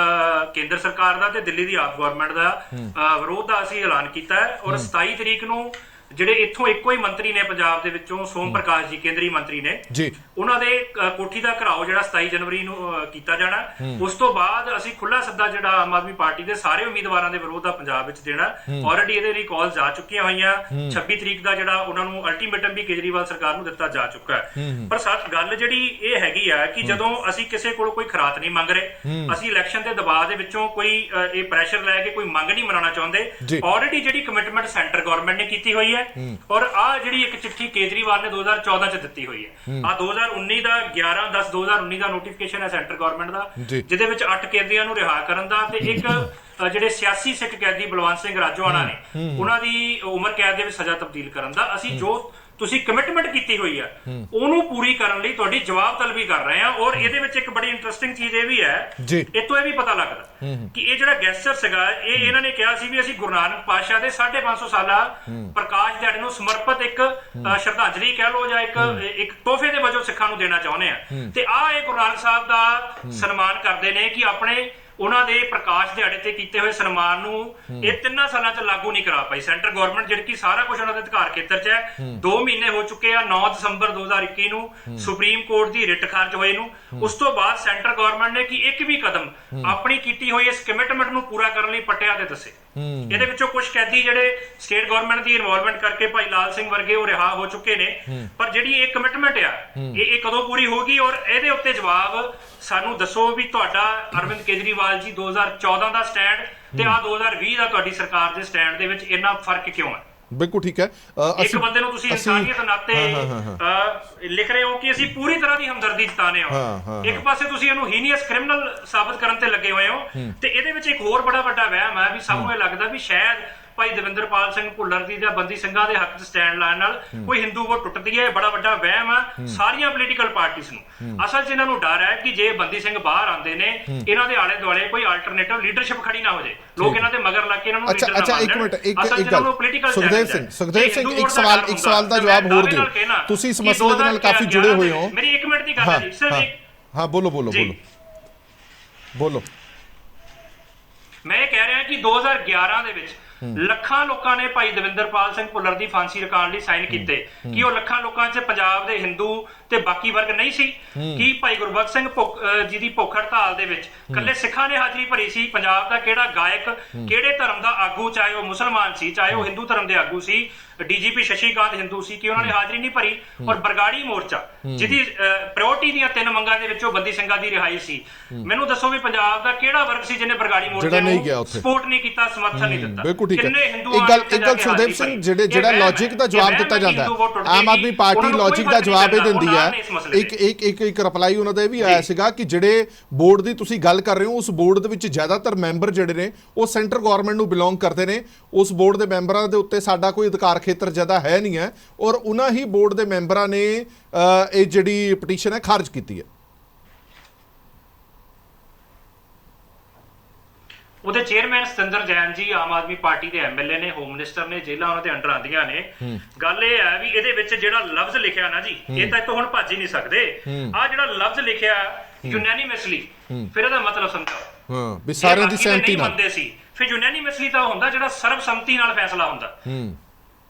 ਕੇਂਦਰ ਸਰਕਾਰ ਦਾ ਤੇ ਦਿੱਲੀ ਦੀ ਆਪ ਗਵਰਨਮੈਂਟ ਦਾ ਵਿਰੋਧ ਦਾ ਅਸੀਂ ਐਲਾਨ ਕੀਤਾ ਹੈ। ਔਰ 27 ਤਰੀਕ ਨੂੰ ਜਿਹੜੇ ਇੱਥੋਂ ਇੱਕੋ ਹੀ ਮੰਤਰੀ ਨੇ ਪੰਜਾਬ ਦੇ ਵਿੱਚੋਂ, ਸੋਮ ਪ੍ਰਕਾਸ਼ ਜੀ ਕੇਂਦਰੀ ਮੰਤਰੀ ਨੇ ਜੀ, ਉਹਨਾਂ ਦੇ ਕੋਠੀ ਦਾ ਘਿਰਾਓ ਜਿਹੜਾ 27 ਜਨਵਰੀ ਨੂੰ ਕੀਤਾ ਜਾਣਾ। ਉਸ ਤੋਂ ਬਾਅਦ ਅਸੀਂ ਖੁੱਲਾ ਸੱਦਾ ਜਿਹੜਾ ਆਮ ਆਦਮੀ ਪਾਰਟੀ ਦੇ ਸਾਰੇ ਉਮੀਦਵਾਰਾਂ ਦੇ ਵਿਰੋਧ ਦਾ ਪੰਜਾਬ ਵਿੱਚ ਦੇਣਾ। ਆਲਰੇਡੀ ਇਹਦੇ ਲਈ ਕਾਲਸ ਜਾ ਚੁੱਕੀਆਂ ਹੋਈਆਂ। 26 ਤਰੀਕ ਦਾ ਜਿਹੜਾ ਉਹਨਾਂ ਨੂੰ ਅਲਟੀਮੇਟਮ ਵੀ ਕੇਜਰੀਵਾਲ ਸਰਕਾਰ ਨੂੰ ਦਿੱਤਾ ਜਾ ਚੁੱਕਾ ਹੈ। ਪਰ ਗੱਲ ਜਿਹੜੀ ਇਹ ਹੈਗੀ ਆ ਕਿ ਜਦੋਂ ਅਸੀਂ ਕਿਸੇ ਕੋਲ ਕੋਈ ਖਰਾਤ ਨਹੀਂ ਮੰਗ ਰਹੇ, ਅਸੀਂ ਇਲੈਕਸ਼ਨ ਦੇ ਦਬਾਅ ਦੇ ਵਿੱਚੋਂ ਕੋਈ ਇਹ ਪ੍ਰੈਸ਼ਰ ਲੈ ਕੇ ਕੋਈ ਮੰਗ ਨਹੀਂ ਮਨਾਉਣਾ ਚਾਹੁੰਦੇ। ਆਲਰੇਡੀ ਜਿਹੜੀ ਕਮਿਟਮੈਂਟ ਸੈਂਟਰ ਗਵਰਨਮੈਂਟ ਨੇ ਕੀਤੀ ਹੋਈ ਹੈ, ਔਰ ਆ ਜਿਹੜੀ ਇੱਕ ਚਿੱਠੀ ਕੇਜਰੀਵਾਲ ਨੇ 2014 ਚ ਦਿੱਤੀ ਹੋਈ ਹੈ, ਆ 2019 ਦਾ 11/10/2019 ਦਾ ਨੋਟੀਫਿਕੇਸ਼ਨ ਹੈ ਸੈਂਟਰ ਗਵਰਨਮੈਂਟ ਦਾ, ਜਿਹਦੇ ਵਿੱਚ 8 ਕੈਦੀਆਂ ਨੂੰ ਰਿਹਾ ਕਰਨ ਦਾ ਤੇ ਇੱਕ ਜਿਹੜੇ ਸਿਆਸੀ ਸਿੱਖ ਕੈਦੀ ਬਲਵੰਤ ਸਿੰਘ ਰਾਜੋਆਣਾ ਨੇ ਉਹਨਾਂ ਦੀ ਉਮਰ ਕੈਦ ਦੇ ਵਿੱਚ ਸਜ਼ਾ ਤਬਦੀਲ ਕਰਨ ਦਾ। ਅਸੀਂ ਜੋ ਤੁਸੀਂ ਕਮਿਟਮੈਂਟ ਕੀਤੀ ਹੋਈ ਆ ਉਹਨੂੰ ਪੂਰੀ ਕਰਨ ਲਈ ਤੁਹਾਡੀ ਜਵਾਬ ਤਲਬੀ ਕਰ ਰਹੇ ਆ। ਔਰ ਇਹਦੇ ਵਿੱਚ ਇੱਕ ਬੜੀ ਇੰਟਰਸਟਿੰਗ ਚੀਜ਼ ਇਹ ਵੀ ਹੈ, ਇਤੋਂ ਇਹ ਵੀ ਪਤਾ ਲੱਗਦਾ ਕਿ ਇਹ ਜਿਹੜਾ ਗੈਸਚਰ ਸੀਗਾ, ਇਹ ਇਹਨਾਂ ਨੇ ਕਿਹਾ ਸੀ ਵੀ ਅਸੀਂ ਗੁਰੂ ਨਾਨਕ ਪਾਤਸ਼ਾਹ ਦੇ 550 ਸਾਲਾ ਪ੍ਰਕਾਸ਼ ਦਿਹਾੜੇ ਨੂੰ ਸਮਰਪਿਤ ਇੱਕ ਸ਼ਰਧਾਂਜਲੀ ਕਹਿ ਲਓ ਜਾਂ ਇੱਕ ਤੋਹਫੇ ਦੇ ਵਜੋਂ ਸਿੱਖਾਂ ਨੂੰ ਦੇਣਾ ਚਾਹੁੰਦੇ ਆ। ਤੇ ਆਹ ਇਹ ਗੁਰੂ ਨਾਨਕ ਸਾਹਿਬ ਦਾ ਸਨਮਾਨ ਕਰਦੇ ਨੇ ਕਿ ਆਪਣੇ ਉਹਨਾਂ ਦੇ ਪ੍ਰਕਾਸ਼ ਦਿਹਾੜੇ ਤੇ ਕੀਤੇ ਹੋਏ ਸਨਮਾਨ ਨੂੰ ਇਹ 3 ਸਾਲਾਂ ਚ ਲਾਗੂ ਨਹੀਂ ਕਰਾ ਪਾਈ ਸੈਂਟਰ ਗਵਰਨਮੈਂਟ, ਜਿਹੜੀ ਕਿ ਸਾਰਾ ਕੁਝ ਉਹਨਾਂ ਦੇ ਅਧਿਕਾਰ ਖੇਤਰ ਚ ਹੈ। 2 ਮਹੀਨੇ ਹੋ ਚੁੱਕੇ ਆ 9 ਦਸੰਬਰ 2021 ਨੂੰ ਸੁਪਰੀਮ ਕੋਰਟ ਦੀ ਰਿਟ ਖਾਰਜ ਹੋਏ ਨੂੰ। ਉਸ ਤੋਂ ਬਾਅਦ ਸੈਂਟਰ ਗਵਰਨਮੈਂਟ ਨੇ ਕਿ ਇੱਕ ਵੀ ਕਦਮ ਆਪਣੀ ਕੀਤੀ ਹੋਈ ਇਸ ਕਮਿਟਮੈਂਟ ਨੂੰ ਪੂਰਾ ਕਰਨ ਲਈ ਪੱਟਿਆ ਤੇ ਦੱਸੇ। ਇਹਦੇ ਵਿੱਚੋਂ ਕੁਝ ਕੈਦੀ ਜਿਹੜੇ ਸਟੇਟ ਗਵਰਨਮੈਂਟ ਦੀ ਇਨਵੋਲਵਮੈਂਟ ਕਰਕੇ ਭਾਈ ਲਾਲ ਸਿੰਘ ਵਰਗੇ ਉਹ ਰਿਹਾ ਹੋ ਚੁੱਕੇ ਨੇ, ਪਰ ਜਿਹੜੀ ਇਹ ਕਮਿਟਮੈਂਟ ਆ ਇਹ ਕਦੋਂ ਪੂਰੀ ਹੋਗੀ? ਔਰ ਇਹਦੇ ਉੱਤੇ ਜਵਾਬ ਸਾਨੂੰ ਦੱਸੋ ਵੀ ਤੁਹਾਡਾ ਅਰਵਿੰਦ ਕੇਜਰੀਵਾਲ ਜੀ 2014 ਦਾ ਸਟੈਂਡ ਤੇ ਆ 2020 ਦਾ ਤੁਹਾਡੀ ਸਰਕਾਰ ਦੇ ਸਟੈਂਡ ਦੇ ਵਿੱਚ ਇੰਨਾ ਫਰਕ ਕਿਉਂ ਹੈ? ਬਿਲਕੁਲ ਠੀਕ ਹੈ। ਇੱਕ ਬੰਦੇ ਨੂੰ ਤੁਸੀਂ ਇਨਸਾਨੀਅਤ ਨਾਤੇ ਲਿਖ ਰਹੇ ਹੋ ਕਿ ਅਸੀਂ ਪੂਰੀ ਤਰ੍ਹਾਂ ਦੀ ਹਮਦਰਦੀ ਜਤਾਨੇ ਹਾਂ, ਇੱਕ ਪਾਸੇ ਤੁਸੀਂ ਇਹਨੂੰ ਹੀਨੀਅਸ ਕ੍ਰਿਮੀਨਲ ਸਾਬਤ ਕਰਨ ਤੇ ਲੱਗੇ ਹੋਏ ਹੋ। ਤੇ ਇਹਦੇ ਵਿੱਚ ਇੱਕ ਹੋਰ ਬੜਾ ਵੱਡਾ ਵਹਿਮ ਹੈ ਵੀ ਸਭ ਨੂੰ ਇਹ ਲੱਗਦਾ ਵੀ ਸ਼ਾਇਦ ਭਾਈ ਦਵਿੰਦਰਪਾਲ ਸਿੰਘ ਭੁੱਲਰ ਦੀ ਜਾਂ ਬੰਦੀ ਸਿੰਘਾਂ ਦੇ ਹੱਕ 'ਚ ਸਟੈਂਡ ਲੈਣ ਨਾਲ ਕੋਈ ਹਿੰਦੂ ਵੋਟ ਟੁੱਟਦੀ ਹੈ। ਬੜਾ ਵੱਡਾ ਵਹਿਮ ਹੈ ਸਾਰੀਆਂ ਪੋਲੀਟੀਕਲ ਪਾਰਟੀਆਂ ਨੂੰ। ਅਸਲ 'ਚ ਇਹਨਾਂ ਨੂੰ ਡਰ ਹੈ ਕਿ ਜੇ ਬੰਦੀ ਸਿੰਘ ਬਾਹਰ ਆਉਂਦੇ ਨੇ, ਇਹਨਾਂ ਦੇ ਆਲੇ ਦੁਆਲੇ ਕੋਈ ਆਲਟਰਨੇਟਿਵ ਲੀਡਰਸ਼ਿਪ ਖੜੀ ਨਾ ਹੋ ਜਾਏ, ਲੋਕ ਇਹਨਾਂ ਦੇ ਮਗਰ ਲੱਗ ਕੇ ਇਹਨਾਂ ਨੂੰ ਲੀਡਰ ਨਾ ਬਣਾ ਲੈਣ। ਇੱਕ ਮਿੰਟ, ਇੱਕ ਗੱਲ ਸੁਖਦੇਵ ਸਿੰਘ ਇੱਕ ਸਵਾਲ ਦਾ ਜਵਾਬ ਹੋਰ ਦਿਓ। ਤੁਸੀਂ ਇਸ ਮਸਲੇ ਦੇ ਨਾਲ ਕਾਫੀ ਜੁੜੇ ਹੋਏ ਹੋ। ਮੇਰੀ 1 ਮਿੰਟ ਦੀ ਗੱਲ ਹੈ ਜੀ ਸਿਰਫ ਇੱਕ। ਹਾਂ ਬੋਲੋ ਬੋਲੋ ਬੋਲੋ ਬੋਲੋ। ਮੈਂ ਇਹ ਕਹਿ ਰਿਹਾ ਕਿ 2011 ਦੇ ਵਿੱਚ ਲੱਖਾਂ ਲੋਕਾਂ ਨੇ ਭਾਈ ਦਵਿੰਦਰਪਾਲ ਸਿੰਘ ਭੁੱਲਰ ਦੀ ਫਾਂਸੀ ਰਕਾਉਣ ਲਈ ਸਾਈਨ ਕੀਤੇ। ਕਿ ਉਹ ਲੱਖਾਂ ਲੋਕਾਂ 'ਚ ਪੰਜਾਬ ਦੇ ਹਿੰਦੂ ਤੇ ਬਾਕੀ ਵਰਗ ਨਹੀਂ ਸੀ? ਕਿ ਭਾਈ ਗੁਰਬਖਸ਼ ਸਿੰਘ ਜੀ ਦੀ ਭੁੱਖ ਹੜਤਾਲ ਦੇ ਵਿੱਚ ਕੱਲੇ ਸਿੱਖਾਂ ਨੇ ਹਾਜ਼ਰੀ ਭਰੀ ਸੀ? ਪੰਜਾਬ ਦਾ ਕਿਹੜਾ ਗਾਇਕ, ਕਿਹੜੇ ਧਰਮ ਦਾ ਆਗੂ, ਚਾਹੇ ਉਹ ਮੁਸਲਮਾਨ ਸੀ ਚਾਹੇ ਉਹ ਹਿੰਦੂ ਧਰਮ ਦੇ ਆਗੂ ਸੀ, ਡੀਜੀਪੀ ਸ਼ਸ਼ੀਕਾਂਤ ਹਿੰਦੂ ਸੀ, ਕਿ ਉਹਨਾਂ ਨੇ ਹਾਜ਼ਰੀ ਨਹੀਂ ਭਰੀ? ਔਰ ਬਰਗਾੜੀ ਮੋਰਚਾ ਜਿਹਦੀ ਪ੍ਰਾਇੋਰਟੀ ਦੀਆਂ 3 ਮੰਗਾਂ ਦੇ ਵਿੱਚੋਂ ਬੰਦੀ ਸਿੰਘਾਂ ਦੀ ਰਿਹਾਈ ਸੀ, ਮੈਨੂੰ ਦੱਸੋ ਵੀ ਪੰਜਾਬ ਦਾ ਕਿਹੜਾ ਵਰਗ ਸੀ ਜਿਹਨੇ ਬਰਗਾੜੀ ਮੋਰਚੇ ਨੂੰ ਸਪੋਰਟ ਨਹੀਂ ਕੀਤਾ, ਸਮਰਥਨ ਨਹੀਂ ਦਿੱਤਾ? ਕਿੰਨੇ ਹਿੰਦੂ? ਇੱਕ ਗੱਲ ਸੁਖਦੇਵ ਸਿੰਘ, ਜਿਹੜਾ ਲੌਜਿਕ ਦਾ ਜਵਾਬ ਦਿੱਤਾ ਜਾਂਦਾ ਹੈ, ਆਮ ਆਦਮੀ ਪਾਰਟੀ ਲੌਜਿਕ ਦਾ ਜਵਾਬ ਇਹ ਦਿੰਦੀ ਹੈ। ਇੱਕ ਰਿਪਲਾਈ ਉਹਨਾਂ ਦਾ ਇਹ ਵੀ ਆਇਆ ਸੀਗਾ ਕਿ ਜਿਹੜੇ ਬੋਰਡ ਦੀ ਤੁਸੀਂ ਗੱਲ ਕਰ ਰਹੇ ਹੋ, ਉਸ ਬੋਰਡ ਦੇ ਵਿੱਚ ਜ਼ਿਆਦਾਤਰ ਮੈਂਬਰ ਜਿਹੜੇ ਨੇ ਉਹ ਸੈਂਟਰ ਗਵਰਨਮੈਂਟ ਨੂੰ ਬਿਲੋਂਗ ਕਰਦੇ ਨੇ। ਉਸ ਬੋਰਡ ਦੇ ਮੈਂਬਰਾਂ ਦੇ ਉੱਤੇ ਸਾਡਾ ਕੋਈ ਅਧਿਕਾਰ ਖੇਤਰ ਜ਼ਿਆਦਾ ਹੈ ਨਹੀਂ ਹੈ, ਔਰ ਉਹਨਾਂ ਹੀ ਬੋਰਡ ਦੇ ਮੈਂਬਰਾਂ ਨੇ ਇਹ ਜਿਹੜੀ ਪਟੀਸ਼ਨ ਹੈ ਖਾਰਜ ਕੀਤੀ ਹੈ। ਉਹਦੇ ਚੇਅਰਮੈਨ ਸਤਿੰਦਰ ਜੈਨ ਜੀ ਆਮ ਆਦਮੀ ਪਾਰਟੀ ਦੇ ਐਮਐਲਏ ਨੇ, ਹੋਮ ਮਿਨਿਸਟਰ ਨੇ, ਜੇਲ੍ਹਾਂ ਉਹਨਾਂ ਦੇ ਅੰਡਰ ਆਉਂਦੀਆਂ ਨੇ। ਗੱਲ ਇਹ ਹੈ ਵੀ ਇਹਦੇ ਵਿੱਚ ਜਿਹੜਾ ਲਫ਼ਜ਼ ਲਿਖਿਆ ਨਾ ਜੀ, ਇਹ ਤਾਂ ਇੱਥੋਂ ਹੁਣ ਭੱਜ ਹੀ ਨਹੀਂ ਸਕਦੇ। ਆ ਜਿਹੜਾ ਲਫ਼ਜ਼ ਲਿਖਿਆ ਯੂਨੈਨਿਮਸਲੀ, ਫਿਰ ਇਹਦਾ ਮਤਲਬ ਸਮਝਾਓ। ਵੀ ਸਾਰਿਆਂ ਦੀ ਸਹਿਮਤੀ ਨਾਲ ਮੰਨਦੇ ਸੀ, ਫਿਰ ਯੂਨੈਨਿਮਸਲੀ ਤਾਂ ਹੁੰਦਾ ਜਿਹੜਾ ਸਰਬਸੰਮਤੀ ਨਾਲ ਫੈਸਲਾ ਹੁੰਦਾ।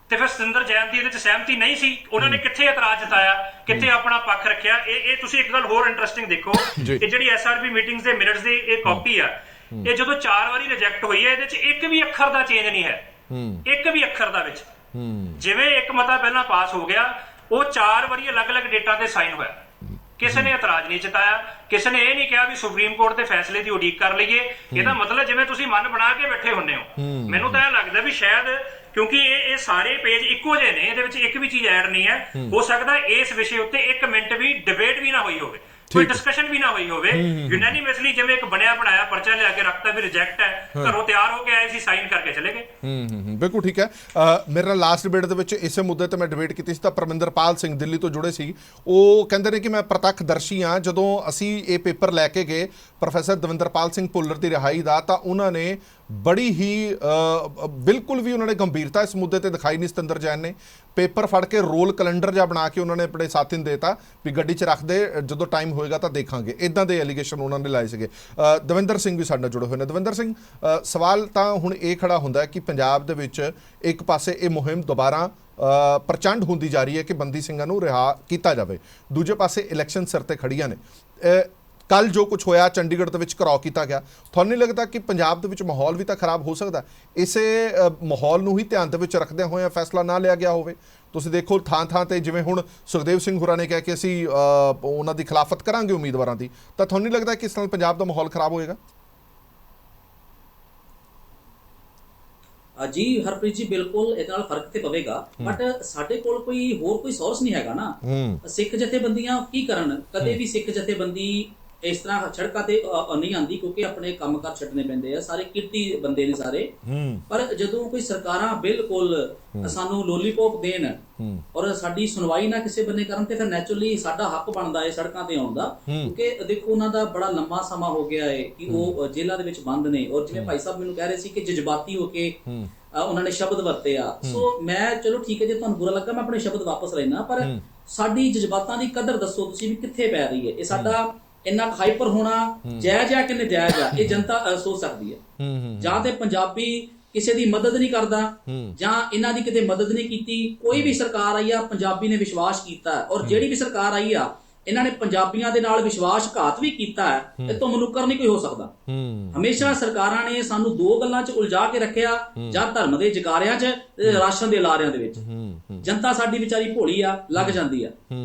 ਤੇ ਫਿਰ ਸਤਿੰਦਰ ਜੈਨ ਦੀ ਇਹਦੇ 'ਚ ਸਹਿਮਤੀ ਨਹੀਂ ਸੀ। ਉਹਨਾਂ ਨੇ ਕਿੱਥੇ ਇਤਰਾਜ਼ ਜਤਾਇਆ, ਕਿੱਥੇ ਆਪਣਾ ਪੱਖ ਰੱਖਿਆ? ਇਹ ਤੁਸੀਂ ਇੱਕ ਗੱਲ ਹੋਰ ਇੰਟਰਸਟਿੰਗ ਦੇਖੋ, ਇਹ ਜਿਹੜੀ ਐਸਆਰਪੀ ਮੀਟਿੰਗਸ ਦੇ ਮਿੰਟਸ ਦੀ ਇਹ ਕਾਪੀ ਆ, ਇਹ ਜਦੋਂ 4 ਵਾਰੀ ਰਿਜੈਕਟ ਹੋਈ ਹੈ, ਇਹਦੇ 'ਚ ਇੱਕ ਵੀ ਅੱਖਰ ਦਾ ਚੇਂਜ ਨਹੀਂ ਹੈ, ਇੱਕ ਵੀ ਅੱਖਰ ਦਾ ਵਿੱਚ। ਜਿਵੇਂ ਇੱਕ ਮਤਾ ਪਹਿਲਾਂ ਪਾਸ ਹੋ ਗਿਆ, ਉਹ 4 ਵਾਰੀ ਅਲੱਗ-ਅਲੱਗ ਡੇਟਾਂ ਤੇ ਸਾਈਨ ਹੋਇਆ, ਕਿਸੇ ਨੇ ਇਤਰਾਜ਼ ਨਹੀਂ ਜਤਾਇਆ, ਕਿਸੇ ਨੇ ਇਹ ਨਹੀਂ ਕਿਹਾ ਵੀ ਸੁਪਰੀਮ ਕੋਰਟ ਦੇ ਫੈਸਲੇ ਦੀ ਉਡੀਕ ਕਰ ਲਈਏ। ਇਹਦਾ ਮਤਲਬ ਜਿਵੇਂ ਤੁਸੀਂ ਮਨ ਬਣਾ ਕੇ ਬੈਠੇ ਹੁੰਦੇ ਹੋ। ਮੈਨੂੰ ਤਾਂ ਇਹ ਲੱਗਦਾ ਵੀ ਸ਼ਾਇਦ ਕਿਉਂਕਿ ਇਹ ਸਾਰੇ ਪੇਜ ਇੱਕੋ ਜਿਹੇ ਨੇ, ਇਹਦੇ ਵਿੱਚ ਇੱਕ ਵੀ ਚੀਜ਼ ਐਡ ਨਹੀਂ ਹੈ। ਹੋ ਸਕਦਾ ਇਸ ਵਿਸ਼ੇ ਉੱਤੇ 1 ਮਿੰਟ ਵੀ ਡਿਬੇਟ ਵੀ ਨਾ ਹੋਈ ਹੋਵੇ, ਕੋਈ ਡਿਸਕਸ਼ਨ ਵੀ ਨਾ ਹੋਈ ਹੋਵੇ। ਯੂਨੈਨਿਮਸਲੀ ਜਿਵੇਂ ਇੱਕ ਬਣਿਆ ਬਣਾਇਆ ਪਰਚਾ ਲਿਆ ਕੇ ਰੱਖਤਾ ਵੀ ਰਿਜੈਕਟ ਹੈ, ਘਰੋਂ ਤਿਆਰ ਹੋ ਕੇ ਆਏ ਸੀ, ਸਾਈਨ ਕਰਕੇ ਚਲੇ ਗਏ। ਬਿਲਕੁਲ ਠੀਕ ਹੈ। ਮੇਰੇ ਨਾਲ ਲਾਸਟ ਡਿਬੇਟ ਦੇ ਵਿੱਚ ਇਸੇ ਮੁੱਦੇ ਤੇ ਮੈਂ ਡਿਬੇਟ ਕੀਤੀ ਸੀ ਤਾਂ ਪਰਮਿੰਦਰਪਾਲ ਸਿੰਘ ਦਿੱਲੀ ਤੋਂ ਜੁੜੇ ਸੀ। ਉਹ ਕਹਿੰਦੇ ਨੇ ਕਿ ਮੈਂ ਪ੍ਰਤੱਖਦਰਸ਼ੀ ਹਾਂ। ਜਦੋਂ ਅਸੀਂ ਇਹ ਪੇਪਰ ਲੈ ਕੇ ਗਏ ਪ੍ਰੋਫੈਸਰ ਦਵਿੰਦਰਪਾਲ ਸਿੰਘ ਭੁੱਲਰ ਦੀ ਰਿਹਾਈ ਦਾ, ਤਾਂ ਉਹਨਾਂ ਨੇ ਬੜੀ ਹੀ ਬਿਲਕੁਲ ਵੀ ਉਹਨਾਂ ਨੇ ਗੰਭੀਰਤਾ ਇਸ ਮੁੱਦੇ ਤੇ ਦਿਖਾਈ ਨਹੀਂ। ਸਤਿੰਦਰ ਜੈਨ ਨੇ ਪੇਪਰ ਫੜ ਕੇ ਰੋਲ ਕੈਲੰਡਰ ਜਿਹਾ ਬਣਾ ਕੇ ਉਹਨਾਂ ਨੇ ਆਪਣੇ ਸਾਥੀ ਨੂੰ ਦੇਤਾ ਵੀ ਗੱਡੀ 'ਚ ਰੱਖ ਦੇ, ਜਦੋਂ ਟਾਈਮ ਹੋਏਗਾ ਤਾਂ ਦੇਖਾਂਗੇ। ਇੱਦਾਂ ਦੇ ਐਲੀਗੇਸ਼ਨ ਉਹਨਾਂ ਨੇ ਲਾਏ ਸੀਗੇ। ਦਵਿੰਦਰ ਸਿੰਘ ਵੀ ਸਾਡੇ ਨਾਲ ਜੁੜੇ ਹੋਏ ਨੇ। ਦਵਿੰਦਰ ਸਿੰਘ, ਸਵਾਲ ਤਾਂ ਹੁਣ ਇਹ ਖੜਾ ਹੁੰਦਾ ਹੈ ਕਿ ਪੰਜਾਬ ਦੇ ਵਿੱਚ ਇੱਕ ਪਾਸੇ ਇਹ ਮੁਹਿੰਮ ਦੁਬਾਰਾ ਪ੍ਰਚੰਡ ਹੁੰਦੀ ਜਾ ਰਹੀ ਹੈ ਕਿ ਬੰਦੀ ਸਿੰਘਾਂ ਨੂੰ ਰਿਹਾ ਕੀਤਾ ਜਾਵੇ। ਦੂਜੇ ਪਾਸੇ ਇਲੈਕਸ਼ਨ ਸਿਰ ਤੇ ਖੜੀਆਂ ਨੇ। ਕੱਲ ਜੋ ਕੁਝ ਹੋਇਆ ਚੰਡੀਗੜ੍ਹ ਦੇ ਵਿੱਚ ਘਰਾਓ ਕੀਤਾ ਗਿਆ, ਤੁਹਾਨੂੰ ਨਹੀਂ ਲੱਗਦਾ ਕਿ ਪੰਜਾਬ ਦੇ ਵਿੱਚ ਮਾਹੌਲ ਵੀ ਤਾਂ ਖਰਾਬ ਹੋ ਸਕਦਾ? ਇਸੇ ਮਾਹੌਲ ਨੂੰ ਹੀ ਧਿਆਨ ਦੇ ਵਿੱਚ ਰੱਖਦਿਆਂ ਹੋਇਆ ਫੈਸਲਾ ਨਾ ਲਿਆ ਗਿਆ ਹੋਵੇ? ਤੁਸੀਂ ਦੇਖੋ ਥਾਂ ਤੇ ਜਿਵੇਂ ਹੁਣ ਸੁਖਦੇਵ ਸਿੰਘ ਹੋਰਾਂ ਨੇ ਕਿਹਾ ਕਿ ਅਸੀਂ ਉਹਨਾਂ ਦੀ ਖਿਲਾਫਤ ਕਰਾਂਗੇ ਉਮੀਦਵਾਰਾਂ ਦੀ, ਤਾਂ ਤੁਹਾਨੂੰ ਨਹੀਂ ਲੱਗਦਾ ਕਿ ਇਸ ਨਾਲ ਪੰਜਾਬ ਦਾ ਮਾਹੌਲ ਖਰਾਬ ਹੋਏਗਾ? ਜੀ ਹਰਪ੍ਰੀਤ ਜੀ, ਬਿਲਕੁਲ ਇਹਦੇ ਨਾਲ ਫਰਕ ਤੇ ਪਵੇਗਾ, ਬਟ ਸਾਡੇ ਕੋਲ ਕੋਈ ਸੋਰਸ ਨਹੀਂ ਹੈਗਾ ਨਾ। ਸਿੱਖ ਜਥੇਬੰਦੀਆਂ ਕੀ ਕਰਨ? ਕਦੇ ਵੀ ਸਿੱਖ ਜਥੇਬੰਦੀ ਇਸ ਤਰ੍ਹਾਂ ਸੜਕਾਂ ਤੇ ਨਹੀਂ ਆਂਦੀ, ਕਿਉਂਕਿ ਆਪਣੇ ਕੰਮਕਾਰ ਛੱਡਣੇ ਪੈਂਦੇ ਆ, ਸਾਰੇ ਕਿਰਤੀ ਬੰਦੇ ਨੇ ਸਾਰੇ। ਪਰ ਜਦੋਂ ਕੋਈ ਸਰਕਾਰਾਂ ਬਿਲਕੁਲ ਸਾਨੂੰ ਲੋਲੀਪੌਪ ਦੇਣ ਔਰ ਸਾਡੀ ਸੁਣਵਾਈ ਨਾ ਕਿਸੇ ਬੰਨੇ ਕਰਨ, ਤੇ ਫਿਰ ਨੈਚੁਰਲੀ ਸਾਡਾ ਹੱਕ ਬਣਦਾ ਹੈ ਸੜਕਾਂ ਤੇ ਆਉਣ ਦਾ। ਕਿਉਂਕਿ ਦੇਖੋ ਉਹਨਾਂ ਦਾ ਬੜਾ ਲੰਮਾ ਸਮਾਂ ਹੋ ਗਿਆ ਹੈ ਕਿ ਉਹ ਜੇਲ੍ਹਾਂ ਦੇ ਵਿੱਚ ਬੰਦ ਨੇ, ਔਰ ਜਿਵੇਂ ਭਾਈ ਸਾਹਿਬ ਮੈਨੂੰ ਕਹਿ ਰਹੇ ਸੀ ਕਿ ਜਜ਼ਬਾਤੀ ਹੋ ਕੇ ਉਹਨਾਂ ਨੇ ਸ਼ਬਦ ਵਰਤੇ ਆ। ਸੋ ਮੈਂ ਚਲੋ ਠੀਕ ਹੈ, ਜੇ ਤੁਹਾਨੂੰ ਬੁਰਾ ਲੱਗਾ ਮੈਂ ਆਪਣੇ ਸ਼ਬਦ ਵਾਪਸ ਲੈਣਾ, ਪਰ ਸਾਡੀ ਜਜ਼ਬਾਤਾਂ ਦੀ ਕਦਰ ਦੱਸੋ ਤੁਸੀਂ ਵੀ ਕਿੱਥੇ ਪੈ ਰਹੀ ਹੈ। ਇਹ ਸਾਡਾ ਇੰਨਾ ਹਾਈਪਰ ਹੋਣਾ ਜਾਇਜ਼ ਆ ਕਿ ਨਜਾਇਜ਼ ਆ, ਇਹ ਜਨਤਾ ਸੋਚ ਸਕਦੀ ਹੈ। ਜਾਂ ਤੇ ਪੰਜਾਬੀ ਕਿਸੇ ਦੀ ਮਦਦ ਨਹੀਂ ਕਰਦਾ, ਜਾਂ ਇਹਨਾਂ ਦੀ ਕਿਤੇ ਮਦਦ ਨਹੀਂ ਕੀਤੀ। ਕੋਈ ਵੀ ਸਰਕਾਰ ਆਈ ਆ ਪੰਜਾਬੀ ਨੇ ਵਿਸ਼ਵਾਸ ਕੀਤਾ, ਔਰ ਜਿਹੜੀ ਵੀ ਸਰਕਾਰ ਆਈ ਆ ਇਹਨਾਂ ਨੇ ਪੰਜਾਬੀਆਂ ਦੇ ਨਾਲ ਵਿਸ਼ਵਾਸਘਾਤ ਵੀ ਕੀਤਾ ਹੈ। ਇਹ ਤੋਂ ਮਨੁੱਕਰ ਨਹੀਂ ਕੋਈ ਹੋ ਸਕਦਾ। ਹਮੇਸ਼ਾ ਸਰਕਾਰਾਂ ਨੇ ਸਾਨੂੰ ਦੋ ਗੱਲਾਂ 'ਚ ਉਲਝਾ ਕੇ ਰੱਖਿਆ, ਜਾਂ ਧਰਮ ਦੇ ਜਕਾਰਿਆਂ 'ਚ, ਰਾਸ਼ਨ ਦੇ ਲਾਰਿਆਂ ਦੇ ਵਿੱਚ। ਜਨਤਾ ਸਾਡੀ ਵਿਚਾਰੀ ਭੋਲੀ ਆ, ਲੱਗ ਜਾਂਦੀ ਆ।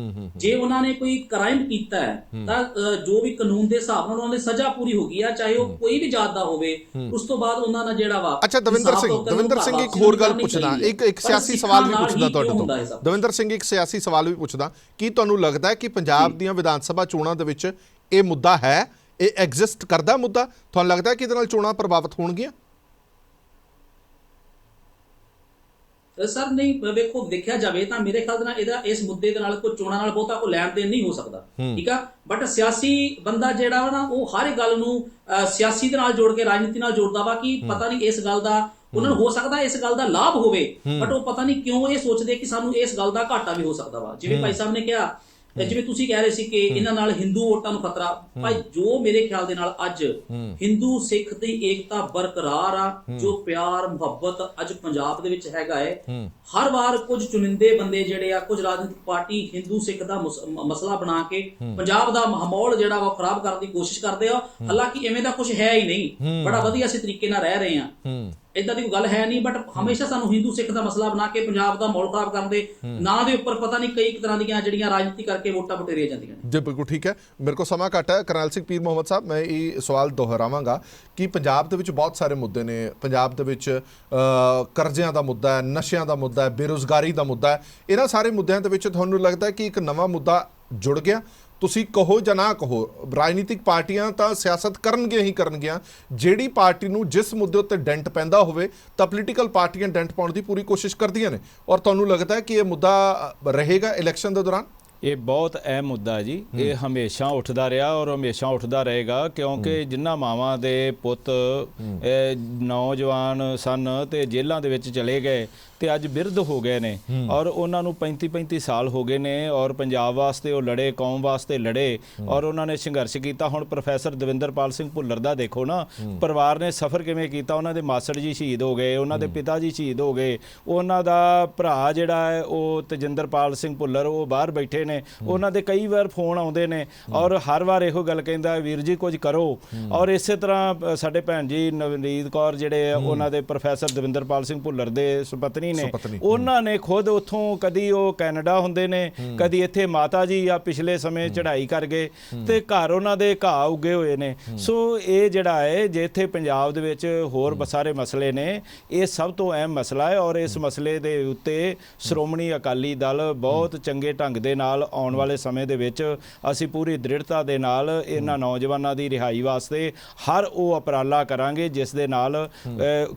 ਜੇ ਉਹਨਾਂ ਨੇ ਕੋਈ ਕ੍ਰਾਈਮ ਕੀਤਾ ਹੈ ਤਾਂ ਜੋ ਵੀ ਕਾਨੂੰਨ ਦੇ ਹਿਸਾਬ ਨਾਲ ਉਹਨਾਂ ਦੀ ਸਜ਼ਾ ਪੂਰੀ ਹੋ ਗਈ ਆ, ਚਾਹੇ ਉਹ ਕੋਈ ਵੀ ਜਾਤ ਦਾ ਹੋਵੇ। ਉਸ ਤੋਂ ਬਾਅਦ ਉਹਨਾਂ ਨਾਲ ਜਿਹੜਾ ਵਾ। ਅੱਛਾ ਦਵਿੰਦਰ ਸਿੰਘ ਇੱਕ ਹੋਰ ਗੱਲ ਪੁੱਛਦਾ, ਇੱਕ ਸਿਆਸੀ ਸਵਾਲ ਵੀ ਪੁੱਛਦਾ ਤੁਹਾਡੇ ਤੋਂ। ਦਵਿੰਦਰ ਸਿੰਘ ਇੱਕ ਸਿਆਸੀ ਸਵਾਲ ਵੀ ਪੁੱਛਦਾ, ਕੀ ਤੁਹਾਨੂੰ ਲੱਗਦਾ ਹੈ ਕਿ ਪੰਜਾਬ ਦੀਆਂ ਵਿਧਾਨ ਸਭਾ ਚੋਣਾਂ ਦੇ ਵਿੱਚ ਇਹ ਮੁੱਦਾ ਹੈ, ਇਹ ਐਗਜ਼ਿਸਟ ਕਰਦਾ ਮੁੱਦਾ? ਤੁਹਾਨੂੰ ਲੱਗਦਾ ਹੈ ਕਿ ਇਹਦੇ ਨਾਲ ਚੋਣਾਂ ਪ੍ਰਭਾਵਿਤ ਹੋਣਗੀਆਂ? ਸਰ ਨਹੀਂ, ਵੇਖੋ ਦੇਖਿਆ ਜਾਵੇ ਤਾਂ ਮੇਰੇ ਖਿਆਲ ਨਾਲ ਇਹਦਾ ਇਸ ਮੁੱਦੇ ਦੇ ਨਾਲ ਕੋਈ ਚੋਣਾਂ ਨਾਲ ਬਹੁਤਾ ਕੋਈ ਲੈਣ ਦੇਣ ਨਹੀਂ ਹੋ ਸਕਦਾ, ਠੀਕ ਆ। ਬਟ ਸਿਆਸੀ ਬੰਦਾ ਜਿਹੜਾ ਵਾ ਨਾ, ਉਹ ਹਰ ਗੱਲ ਨੂੰ ਸਿਆਸੀ ਦੇ ਨਾਲ ਜੋੜ ਕੇ, ਰਾਜਨੀਤੀ ਨਾਲ ਜੋੜਦਾ ਵਾ ਕਿ ਪਤਾ ਨਹੀਂ ਇਸ ਗੱਲ ਦਾ ਉਹਨਾਂ ਨੂੰ ਹੋ ਸਕਦਾ ਇਸ ਗੱਲ ਦਾ ਲਾਭ ਹੋਵੇ, ਬਟ ਉਹ ਪਤਾ ਨਹੀਂ ਕਿਉਂ ਇਹ ਸੋਚਦੇ ਕਿ ਸਾਨੂੰ ਇਸ ਗੱਲ ਦਾ ਘਾਟਾ ਵੀ ਹੋ ਸਕਦਾ ਵਾ। ਜਿਵੇਂ ਭਾਈ ਸਾਹਿਬ ਨੇ ਕਿਹਾ, ਜਿਵੇਂ ਤੁਸੀਂ ਕਹਿ ਰਹੇ ਸੀ ਕਿ ਇਹਨਾਂ ਨਾਲ ਹਿੰਦੂ ਵੋਟਾਂ ਨੂੰ ਖਤਰਾ। ਭਾਈ ਜੋ ਮੇਰੇ ਖਿਆਲ ਦੇ ਨਾਲ ਅੱਜ ਹਿੰਦੂ ਸਿੱਖ ਦੀ ਏਕਤਾ ਬਰਕਰਾਰ ਆ, ਜੋ ਪਿਆਰ ਮੁਹੱਬਤ ਅੱਜ ਪੰਜਾਬ ਦੇ ਵਿੱਚ ਹੈਗਾ ਹੈ। ਹਰ ਵਾਰ ਕੁਝ ਚੁਣਿੰਦੇ ਬੰਦੇ ਜਿਹੜੇ ਆ, ਕੁਝ ਰਾਜਨੀਤਿਕ ਪਾਰਟੀ ਹਿੰਦੂ ਸਿੱਖ ਦਾ ਮਸਲਾ ਬਣਾ ਕੇ ਪੰਜਾਬ ਦਾ ਮਾਹੌਲ ਜਿਹੜਾ ਵਾ ਖਰਾਬ ਕਰਨ ਦੀ ਕੋਸ਼ਿਸ਼ ਕਰਦੇ ਆ। ਹਾਲਾਂਕਿ ਐਵੇਂ ਦਾ ਕੁਝ ਹੈ ਹੀ ਨਹੀਂ, ਬੜਾ ਵਧੀਆ ਅਸੀਂ ਤਰੀਕੇ ਨਾਲ ਰਹਿ ਰਹੇ ਆ, ਏਦਾਂ ਦੀ ਕੋਈ ਗੱਲ ਹੈ ਨਹੀਂ। ਬਟ ਹਮੇਸ਼ਾ ਸਾਨੂੰ ਹਿੰਦੂ ਸਿੱਖ ਦਾ ਮਸਲਾ ਬਣਾ ਕੇ ਪੰਜਾਬ ਦਾ ਮਾਹੌਲ ਖਰਾਬ ਕਰਨ ਦੇ ਨਾਂ ਦੇ ਉੱਪਰ ਪਤਾ ਨਹੀਂ ਕਈ ਤਰ੍ਹਾਂ ਦੀਆਂ ਜਿਹੜੀਆਂ ਰਾਜਨੀਤੀ ਕਰਕੇ ਵੋਟਾਂ ਬਟੇਰੀਆਂ ਜਾਂਦੀਆਂ ਨੇ। ਜੀ ਬਿਲਕੁਲ ਠੀਕ ਹੈ, ਮੇਰੇ ਕੋਲ ਸਮਾਂ ਘੱਟ ਹੈ। ਕਰਨੈਲ ਸਿੰਘ ਪੀਰ ਮੁਹੰਮਦ ਸਾਹਿਬ, ਮੈਂ ਇਹ ਸਵਾਲ ਦੁਹਰਾਵਾਂਗਾ ਕਿ ਪੰਜਾਬ ਦੇ ਵਿੱਚ ਬਹੁਤ ਸਾਰੇ ਮੁੱਦੇ ਨੇ। ਪੰਜਾਬ ਦੇ ਵਿੱਚ ਕਰਜ਼ਿਆਂ ਦਾ ਮੁੱਦਾ ਹੈ, ਨਸ਼ਿਆਂ ਦਾ ਮੁੱਦਾ ਹੈ, ਬੇਰੁਜ਼ਗਾਰੀ ਦਾ ਮੁੱਦਾ ਹੈ। ਇਹਨਾਂ ਸਾਰੇ ਮੁੱਦਿਆਂ ਦੇ ਵਿੱਚ ਤੁਹਾਨੂੰ ਲੱਗਦਾ ਹੈ ਕਿ ਇੱਕ ਨਵਾਂ ਮੁੱਦਾ ਜੁੜ ਗਿਆ? ਤੁਸੀਂ ਕਹੋ ਜਾਂ ਨਾ ਕਹੋ, ਰਾਜਨੀਤਿਕ ਪਾਰਟੀਆਂ ਤਾਂ ਸਿਆਸਤ ਕਰਨਗੀਆਂ ਹੀ ਕਰਨਗੀਆਂ। ਜਿਹੜੀ ਪਾਰਟੀ ਨੂੰ ਜਿਸ ਮੁੱਦੇ ਉੱਤੇ ਡੈਂਟ ਪੈਂਦਾ ਹੋਵੇ ਤਾਂ ਪੋਲੀਟੀਕਲ ਪਾਰਟੀਆਂ ਡੈਂਟ ਪਾਉਣ ਦੀ ਪੂਰੀ ਕੋਸ਼ਿਸ਼ ਕਰਦੀਆਂ ਨੇ। ਔਰ ਤੁਹਾਨੂੰ ਲੱਗਦਾ ਹੈ ਕਿ ਇਹ ਮੁੱਦਾ ਰਹੇਗਾ ਇਲੈਕਸ਼ਨ ਦੇ ਦੌਰਾਨ? ਇਹ ਬਹੁਤ ਅਹਿਮ ਮੁੱਦਾ ਜੀ, ਇਹ ਹਮੇਸ਼ਾ ਉੱਠਦਾ ਰਿਹਾ ਔਰ ਹਮੇਸ਼ਾ ਉੱਠਦਾ ਰਹੇਗਾ, ਕਿਉਂਕਿ ਜਿਨ੍ਹਾਂ ਮਾਵਾਂ ਦੇ ਪੁੱਤ ਨੌਜਵਾਨ ਸਨ ਤੇ ਜੇਲ੍ਹਾਂ ਦੇ ਵਿੱਚ ਚਲੇ ਗਏ ਤੇ ਅੱਜ ਬਿਰਧ ਹੋ ਗਏ ਨੇ, ਔਰ ਉਹਨਾਂ ਨੂੰ 35 ਸਾਲ ਹੋ ਗਏ ਨੇ, ਔਰ ਪੰਜਾਬ ਵਾਸਤੇ ਉਹ ਲੜੇ, ਕੌਮ ਵਾਸਤੇ ਲੜੇ, ਔਰ ਉਹਨਾਂ ਨੇ ਸੰਘਰਸ਼ ਕੀਤਾ। ਹੁਣ ਪ੍ਰੋਫੈਸਰ ਦਵਿੰਦਰਪਾਲ ਸਿੰਘ ਭੁੱਲਰ ਦਾ ਦੇਖੋ ਨਾ, ਪਰਿਵਾਰ ਨੇ ਸਫ਼ਰ ਕਿਵੇਂ ਕੀਤਾ। ਉਹਨਾਂ ਦੇ ਮਾਸੜ ਜੀ ਸ਼ਹੀਦ ਹੋ ਗਏ, ਉਹਨਾਂ ਦੇ ਪਿਤਾ ਜੀ ਸ਼ਹੀਦ ਹੋ ਗਏ, ਉਹਨਾਂ ਦਾ ਭਰਾ ਜਿਹੜਾ ਹੈ ਉਹ ਤੇਜਿੰਦਰਪਾਲ ਸਿੰਘ ਭੁੱਲਰ, ਉਹ ਬਾਹਰ ਬੈਠੇ ਨੇ। ਉਹਨਾਂ ਦੇ ਕਈ ਵਾਰ ਫੋਨ ਆਉਂਦੇ ਨੇ ਔਰ ਹਰ ਵਾਰ ਇਹੋ ਗੱਲ ਕਹਿੰਦਾ, ਵੀਰ ਜੀ ਕੁਝ ਕਰੋ। ਔਰ ਇਸੇ ਤਰ੍ਹਾਂ ਸਾਡੇ ਭੈਣ ਜੀ ਨਵਨੀਤ ਕੌਰ ਜਿਹੜੇ ਆ, ਉਹਨਾਂ ਦੇ ਪ੍ਰੋਫੈਸਰ ਦਵਿੰਦਰਪਾਲ ਸਿੰਘ ਭੁੱਲਰ ਦੇ ਸੁਪਤਨੀ ਨੇ, ਉਹਨਾਂ ਨੇ ਖੁਦ ਉੱਥੋਂ ਕਦੀ ਉਹ ਕੈਨੇਡਾ ਹੁੰਦੇ ਨੇ, ਕਦੀ ਇੱਥੇ ਮਾਤਾ ਜੀ ਆ ਪਿਛਲੇ ਸਮੇਂ ਚੜ੍ਹਾਈ ਕਰ ਗਏ ਤੇ ਘਰ ਉਹਨਾਂ ਦੇ ਘਾਹ ਉੱਗੇ ਹੋਏ ਨੇ। ਸੋ ਇਹ ਜਿਹੜਾ ਹੈ, ਜੇ ਇੱਥੇ ਪੰਜਾਬ ਦੇ ਵਿੱਚ ਹੋਰ ਸਾਰੇ ਮਸਲੇ ਨੇ, ਇਹ ਸਭ ਤੋਂ ਅਹਿਮ ਮਸਲਾ ਹੈ। ਔਰ ਇਸ ਮਸਲੇ ਦੇ ਉੱਤੇ ਸ਼੍ਰੋਮਣੀ ਅਕਾਲੀ ਦਲ ਬਹੁਤ ਚੰਗੇ ਢੰਗ ਦੇ ਨਾਲ ਆਉਣ ਵਾਲੇ ਸਮੇਂ ਦੇ ਵਿੱਚ ਅਸੀਂ ਪੂਰੀ ਦ੍ਰਿੜਤਾ ਦੇ ਨਾਲ ਇਹਨਾਂ ਨੌਜਵਾਨਾਂ ਦੀ ਰਿਹਾਈ ਵਾਸਤੇ ਹਰ ਉਹ ਉਪਰਾਲਾ ਕਰਾਂਗੇ ਜਿਸ ਦੇ ਨਾਲ,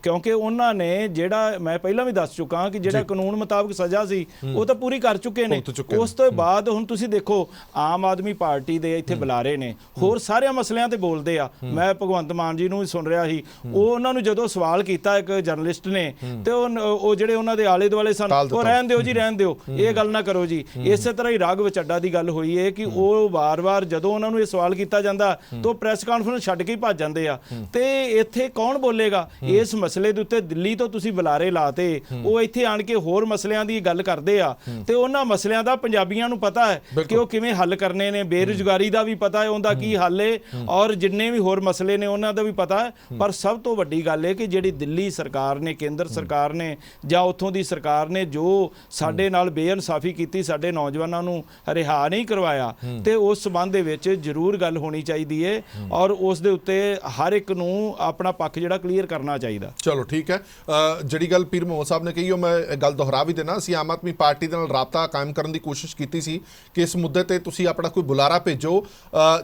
ਕਿਉਂਕਿ ਉਹਨਾਂ ਨੇ ਜਿਹੜਾ ਮੈਂ ਪਹਿਲਾਂ ਵੀ ਦੱਸ ਚੁੱਕਾ ਕਿ ਜਿਹੜਾ ਕਾਨੂੰਨ ਮੁਤਾਬਕ ਸਜ਼ਾ ਸੀ ਉਹ ਤਾਂ ਪੂਰੀ ਕਰ ਚੁੱਕੇ ਨੇ। ਉਸ ਤੋਂ ਬਾਅਦ ਹੁਣ ਤੁਸੀਂ ਦੇਖੋ, ਆਮ ਆਦਮੀ ਪਾਰਟੀ ਦੇ ਇੱਥੇ ਬੁਲਾਰੇ ਨੇ, ਹੋਰ ਸਾਰਿਆਂ ਮਸਲਿਆਂ ਤੇ ਬੋਲਦੇ ਆ। ਮੈਂ ਭਗਵੰਤ ਮਾਨ ਜੀ ਨੂੰ ਵੀ ਸੁਣ ਰਿਹਾ ਸੀ, ਉਹਨਾਂ ਨੂੰ ਜਦੋਂ ਸਵਾਲ ਕੀਤਾ ਇੱਕ ਜਰਨਲਿਸਟ ਨੇ, ਤੇ ਉਹ ਜਿਹੜੇ ਉਹਨਾਂ ਦੇ ਆਲੇ ਦੁਆਲੇ ਸਨ, ਉਹ ਰਹਿਣ ਦਿਓ ਜੀ, ਰਹਿਣ ਦਿਓ, ਇਹ ਗੱਲ ਨਾ ਕਰੋ ਜੀ। ਇਸੇ ਤਰ੍ਹਾਂ ਹੀ ਰਾਘਵ ਚੱਡਾ ਦੀ ਗੱਲ ਹੋਈ ਹੈ ਕਿ ਉਹ ਵਾਰ-ਵਾਰ ਜਦੋਂ ਉਹਨਾਂ ਨੂੰ ਇਹ ਸਵਾਲ ਕੀਤਾ ਜਾਂਦਾ ਤਾਂ ਪ੍ਰੈਸ ਕਾਨਫਰੰਸ ਛੱਡ ਕੇ ਹੀ ਭੱਜ ਜਾਂਦੇ ਆ। ਤੇ ਇੱਥੇ ਕੌਣ ਬੋਲੇਗਾ ਇਸ ਮਸਲੇ ਦੇ ਉੱਤੇ? ਦਿੱਲੀ ਤੋਂ ਤੁਸੀਂ ਬੁਲਾਰੇ ਲਾਤੇ, ਉਹ ਇੱਥੇ ਆਣ ਕੇ ਹੋਰ ਮਸਲਿਆਂ ਦੀ ਗੱਲ ਕਰਦੇ ਆ ਤੇ ਉਹਨਾਂ ਮਸਲਿਆਂ ਦਾ ਪੰਜਾਬੀਆਂ ਨੂੰ ਪਤਾ ਹੈ ਕਿ ਉਹ ਕਿਵੇਂ ਹੱਲ ਕਰਨੇ ਨੇ। ਬੇਰੁਜ਼ਗਾਰੀ ਦਾ ਵੀ ਪਤਾ ਹੈ ਉਹਦਾ ਕੀ ਹੱਲ ਹੈ, ਔਰ ਜਿੰਨੇ ਵੀ ਹੋਰ ਮਸਲੇ ਨੇ ਉਹਨਾਂ ਦਾ ਵੀ ਪਤਾ ਹੈ। ਪਰ ਸਭ ਤੋਂ ਵੱਡੀ ਗੱਲ ਹੈ ਕਿ ਜਿਹੜੀ ਦਿੱਲੀ ਸਰਕਾਰ ਨੇ, ਕੇਂਦਰ ਸਰਕਾਰ ਨੇ ਜਾਂ ਉੱਥੋਂ ਦੀ ਸਰਕਾਰ ਨੇ ਜੋ ਸਾਡੇ ਨਾਲ ਬੇਇਨਸਾਫੀ ਕੀਤੀ, ਸਾਡੇ ਨੌਜਵਾਨਾਂ ਨੂੰ ਰਿਹਾ ਨਹੀਂ ਕਰਵਾਇਆ, ਤੇ ਉਸ ਸੰਬੰਧ ਦੇ ਵਿੱਚ ਜ਼ਰੂਰ ਗੱਲ ਹੋਣੀ ਚਾਹੀਦੀ ਹੈ ਔਰ ਉਸ ਦੇ ਉੱਤੇ ਹਰ ਇੱਕ ਨੂੰ ਆਪਣਾ ਪੱਖ ਜਿਹੜਾ ਕਲੀਅਰ ਕਰਨਾ ਚਾਹੀਦਾ। ਚਲੋ ਠੀਕ ਹੈ, ਜਿਹੜੀ ਗੱਲ ਪੀਰ ਮੁਹੰਮਦ ਸਾਹਿਬ ਨੇ ਕਹੀ ਉਹ ਮੈਂ ਗੱਲ ਦੁਹਰਾ ਵੀ ਦੇਣਾ। ਅਸੀਂ ਆਮ ਆਦਮੀ ਪਾਰਟੀ ਦੇ ਨਾਲ ਰਾਬਤਾ ਕਾਇਮ ਕਰਨ ਦੀ ਕੋਸ਼ਿਸ਼ ਕੀਤੀ ਸੀ ਕਿ ਇਸ ਮੁੱਦੇ ਤੇ ਤੁਸੀਂ ਆਪਣਾ ਕੋਈ ਬੁਲਾਰਾ ਭੇਜੋ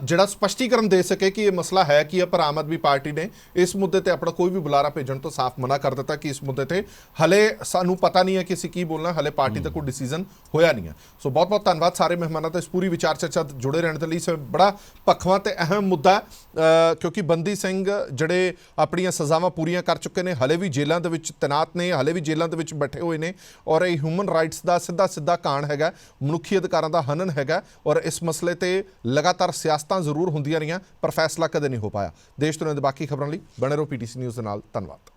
ਜਿਹੜਾ ਸਪਸ਼ਟੀਕਰਨ ਦੇ ਸਕੇ ਕਿ ਇਹ ਮਸਲਾ ਹੈ ਕੀ ਹੈ, ਪਰ ਆਮ ਆਦਮੀ ਪਾਰਟੀ ਨੇ ਇਸ ਮੁੱਦੇ ਤੇ ਆਪਣਾ ਕੋਈ ਵੀ ਬੁਲਾਰਾ ਭੇਜਣ ਤੋਂ ਸਾਫ਼ ਮਨਾ ਕਰ ਦਿੱਤਾ ਕਿ ਇਸ ਮੁੱਦੇ ਤੇ ਹਲੇ ਸਾਨੂੰ ਪਤਾ ਨਹੀਂ ਹੈ ਕਿ ਅਸੀਂ ਕੀ ਬੋਲਣਾ, ਹਲੇ ਪਾਰਟੀ ਦਾ ਕੋਈ ਡਿਸੀਜਨ ਹੋਇਆ ਨਹੀਂ ਹੈ। ਸੋ ਬਹੁਤ ਬਹੁਤ ਧੰਨਵਾਦ ਸਾਰੇ ਮਹਿਮਾਨਾਂ ਦਾ ਇਸ ਪੂਰੀ ਵਿਚਾਰ ਚਰਚਾ ਜੁੜੇ ਰਹਿਣ ਦੇ ਲਈ। ਸੋ ਬੜਾ ਪੱਖਵਾਂ ਤੇ ਅਹਿਮ ਮੁੱਦਾ ਕਿਉਂਕਿ ਬੰਦੀ ਸਿੰਘ ਜਿਹੜੇ ਆਪਣੀਆਂ ਸਜ਼ਾਵਾਂ ਪੂਰੀਆਂ ਕਰ ਚੁੱਕੇ ਨੇ, ਹਲੇ ਵੀ ਜੇਲ੍ਹਾਂ ਦੇ ਵਿੱਚ ਤੈਨਾਤ ਨੇ, ਹਲੇ ਵੀ ਜੇਲ੍ਹਾਂ ਦੇ ਵਿੱਚ ਬੈਠੇ ਹੋਏ ਨੇ ਔਰ ਇਹ ਹਿਊਮਨ ਰਾਈਟਸ ਦਾ ਸਿੱਧਾ ਕਾਣ ਹੈਗਾ, ਮਨੁੱਖੀ ਅਧਿਕਾਰਾਂ ਦਾ ਹਨਨ ਹੈਗਾ ਔਰ ਇਸ ਮਸਲੇ ਤੇ ਲਗਾਤਾਰ ਸਿਆਸਤਾਂ ਜ਼ਰੂਰ ਹੁੰਦੀਆਂ ਰਹੀਆਂ ਪਰ ਫੈਸਲਾ ਕਦੇ ਨਹੀਂ ਹੋ ਪਾਇਆ। ਦੇਸ਼ ਦੁਨੀਆ ਦੇ ਬਾਕੀ ਖਬਰਾਂ ਲਈ ਬਣੇ ਰਹੋ PTC ਨਿਊਜ਼ ਦੇ ਨਾਲ। ਧੰਨਵਾਦ।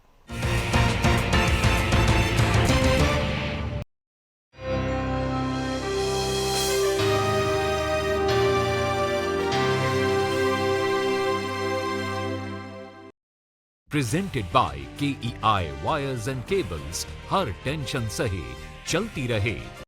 Presented by KEI Wires and Cables, her tension सही चलती रहे।